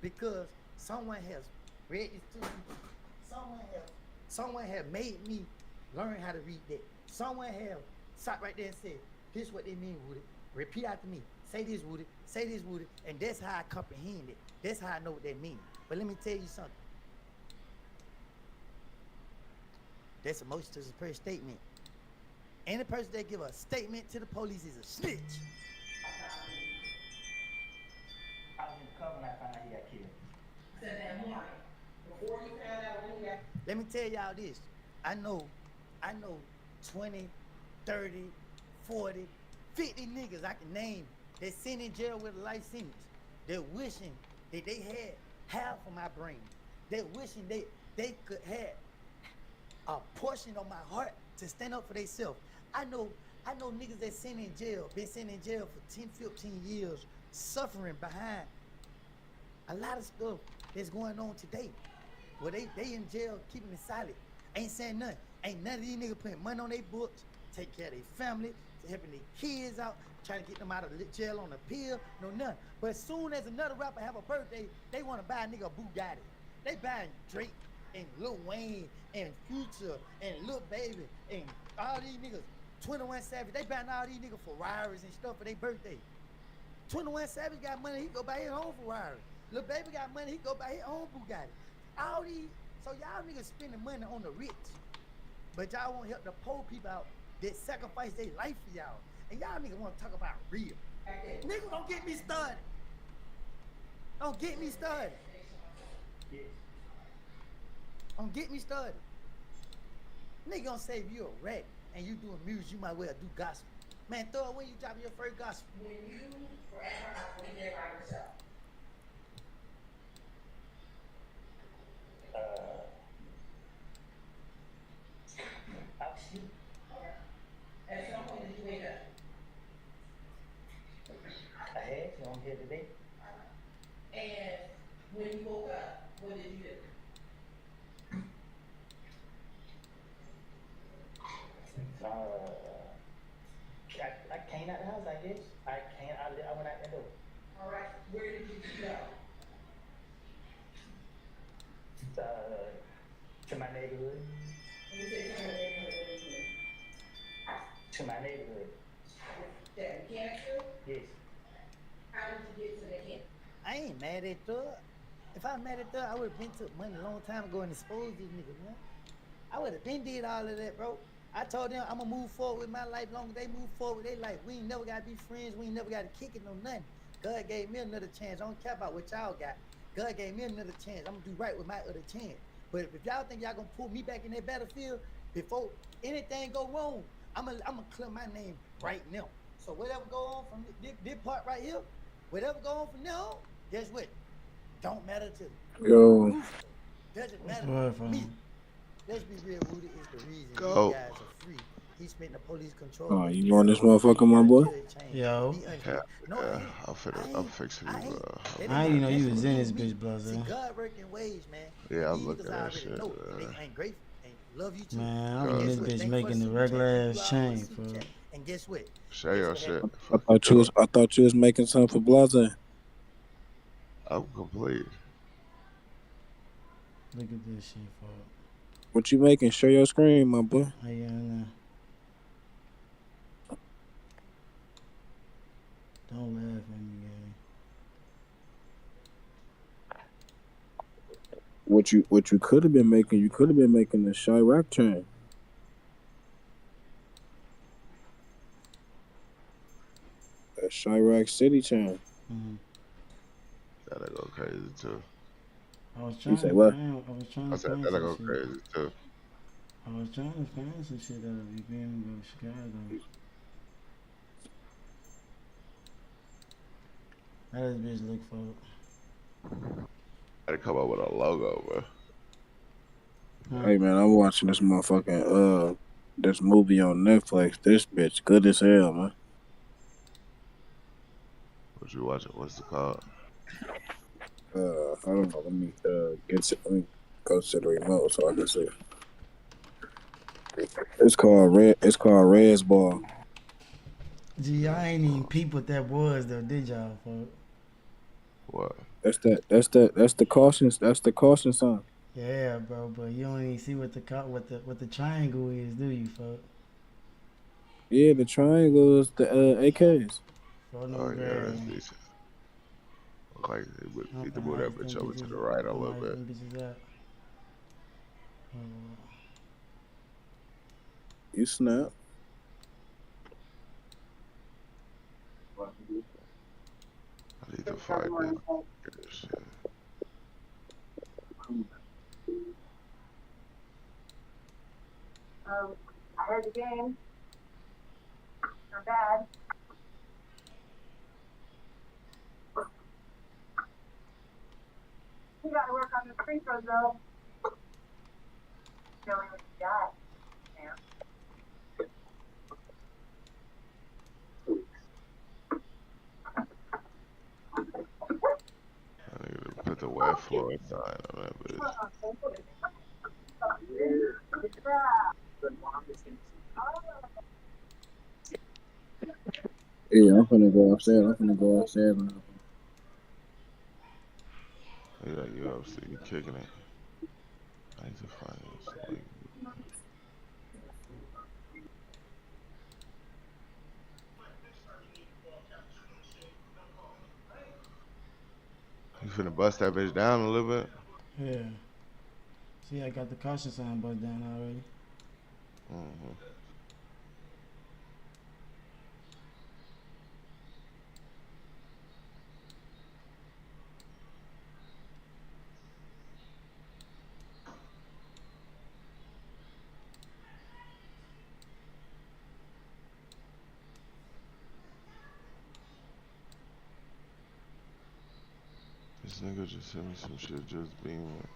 because someone has read this to me. Someone have made me learn how to read that. Someone have sat right there and said, this is what they mean, Woody. Repeat after me. Say this, Woody. Say this, Woody. And that's how I comprehend it. That's how I know what that means. But let me tell you something. That's a motion to suppress statement. Any person that give a statement to the police is a snitch. I was in the cover and I found out he got killed. Said that morning. Before you found out when he got. Let me tell y'all this. I know 20, 30, 40, 50 niggas I can name that sitting in jail with a life sentence. They're wishing that they had half of my brain. They're wishing they could have a portion of my heart to stand up for themselves. I know niggas that sitting in jail, been sitting in jail for 10, 15 years, suffering behind a lot of stuff that's going on today. Where they in jail keeping it silent. Ain't saying nothing. Ain't none of these niggas putting money on their books, take care of their family, helping their kids out, trying to get them out of jail on a pill, no nothing. But as soon as another rapper have a birthday, they want to buy a nigga a Bugatti. They buying Drake and Lil Wayne and Future and Lil Baby and all these niggas. 21 Savage, they buying all these niggas Ferraris and stuff for their birthday. 21 Savage got money, he go buy his own Ferrari. Lil Baby got money, he go buy his own Bugatti. All these, so y'all niggas spending money on the rich, but y'all won't help the poor people out that sacrifice their life for y'all. And y'all niggas want to talk about real. Niggas don't get me started. Don't get me started. Don't get me started. Nigga gonna say if you a rat and you doing music, you might well do gospel. Man, Thor, when you dropping your first gospel? When you were at her house, when you did it by yourself. I was asleep. What did you do? I came out the house, I guess. I went out the door. All right, where did you go? To my neighborhood. When you say to your neighborhood, what do you mean? To my neighborhood. That mechanic too? Yes. How did you get to the mechanic? I ain't mad at Thug. If I was mad at Thug, I would have been took money a long time ago and exposed these niggas, man. I would have been did all of that, bro. I told them I'm gonna move forward with my life long as they move forward with their life. We ain't never gotta be friends. We ain't never gotta kick it, no nothing. God gave me another chance. I don't care about what y'all got. God gave me another chance. I'm gonna do right with my other chance. But if y'all think y'all gonna pull me back in that battlefield before anything go wrong, I'm gonna clear my name right now. So whatever go on from this part right here, whatever go on from now, guess what? Don't matter to me. Yo. Doesn't matter to me. Let's be real, Woody is the reason these guys are free. He spent the police control. Oh, you want this motherfucker, my boy? Yo. I'm fixing you, I didn't even know you was in this bitch, brother. See, God working ways, man. Yeah, I'm looking at that shit. They ain't grateful. Ain't love you too. Man, I'm in this bitch making the regular ass chain, fuck. And guess what? Share your shit. I thought you was making something for Blaze. I'm complete. Look at this shit, fuck. What you making? Share your screen, my boy. Hey, yeah, I know. Don't laugh at me, gang. What you could have been making? You could have been making the Chirac chain. A Chirac City chain. Mm-hmm. That'll go crazy too. I was trying to say what? find, I was trying to said find that'll some go shit. crazy too. I was trying to find some shit out of you being go to Chicago. How does this bitch look for? Gotta come up with a logo, bro. Hey man, I'm watching this motherfucking this movie on Netflix. This bitch good as hell, man. What you watching? What's it called? I don't know. Let me let me go to the remote so I can see. It's called Red's Ball. Gee, I ain't even peep what that was though, did y'all, fuck? What? That's the caution sign. Yeah, bro, but you don't even see what the triangle is, do you, fuck? Yeah, the triangle is the AKs. Oh yeah, that's decent. Look like they need to move that bitch over to the right a little bit. You snap. I need to find this shit. I heard the game. Not bad. You gotta work on the free throws though. Showing what you got. Yeah. I need to put the wet floor sign on that bitch. Yeah, I'm finna go upstairs. now. You like UFC, you kicking it. I need to find this. Like, you finna bust that bitch down a little bit? Yeah. See, I got the caution sign bust down already. Mm-hmm. This nigga just sent me some shit just being.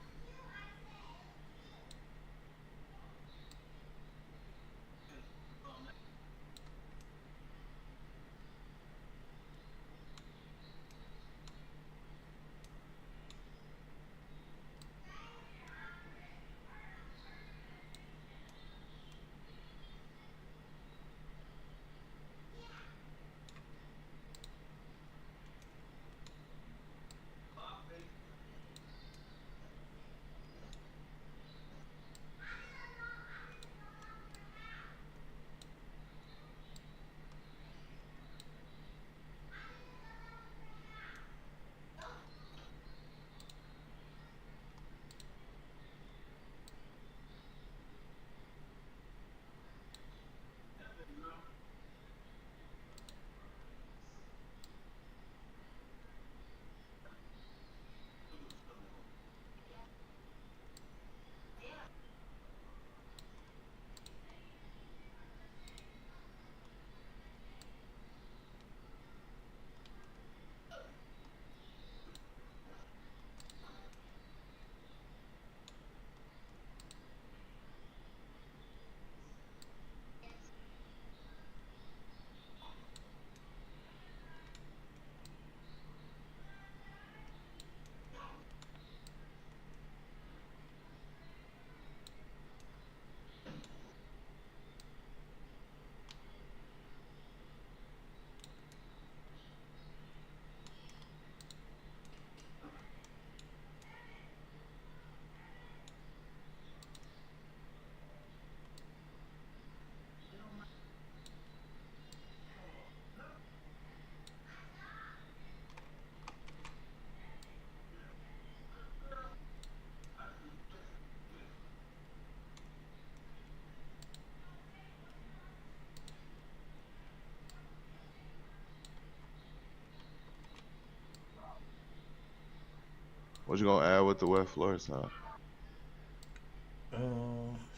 What you gonna add with the wet floor sign?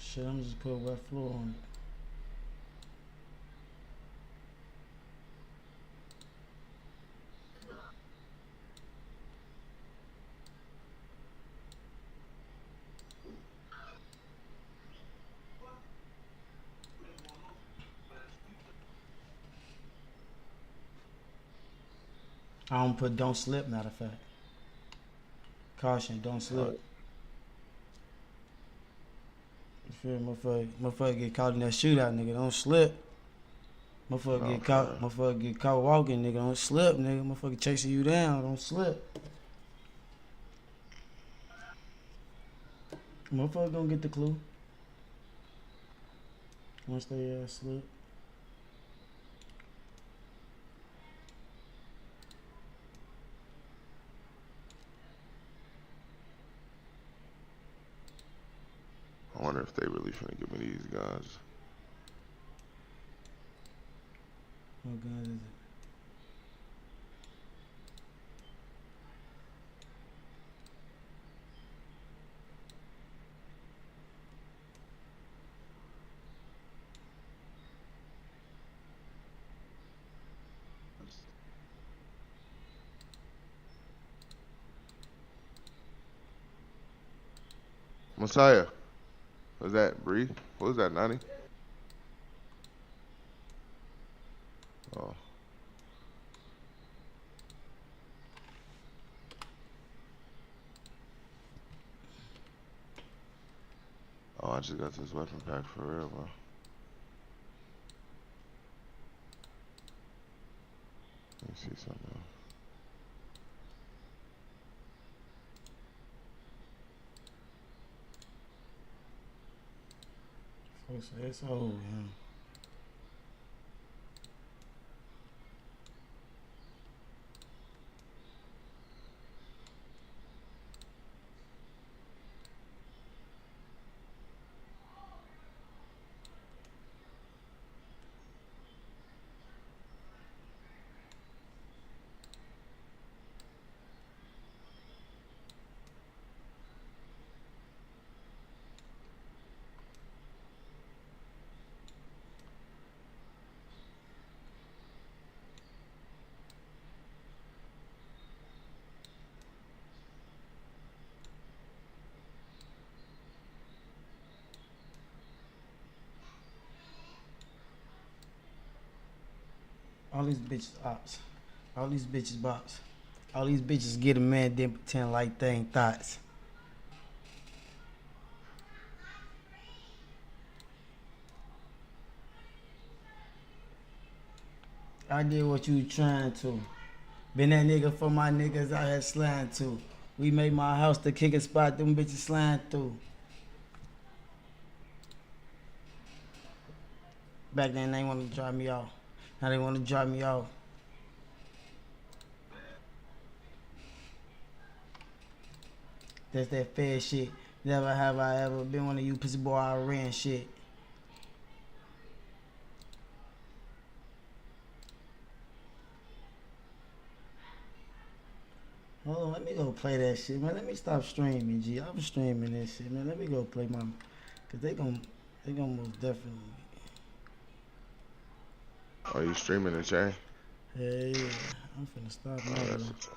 Shit, I'm just put wet floor on it. I don't put don't slip, matter of fact. Caution, don't slip. You feel me? Motherfucker get caught in that shootout, nigga. Don't slip. Motherfucker get caught walking, nigga. Don't slip, nigga. Motherfucker chasing you down. Don't slip. Motherfucker gonna get the clue. Once they slip. I wonder if they really finna give me these guns. What gun is it? Messiah. Was that Bree? What was that, 90? Oh. Oh, I just got this weapon pack for real, bro. Let me see something else. It's old, yeah. All these bitches ops. All these bitches bops. All these bitches get a man then pretend like they ain't thoughts. I did what you trying to. Been that nigga for my niggas out here sliding to. We made my house the kicking spot, them bitches sliding through. Back then they wanted to drop me off. Now they want to drop me off. That's that fair shit. Never have I ever been one of you pussy boy I ran shit. Hold on, let me go play that shit, man. Let me stop streaming, G. I'm streaming this shit, man. Let me go play my, cause they gon' most definitely. Are you streaming the chain? Yeah, I'm finna stop now.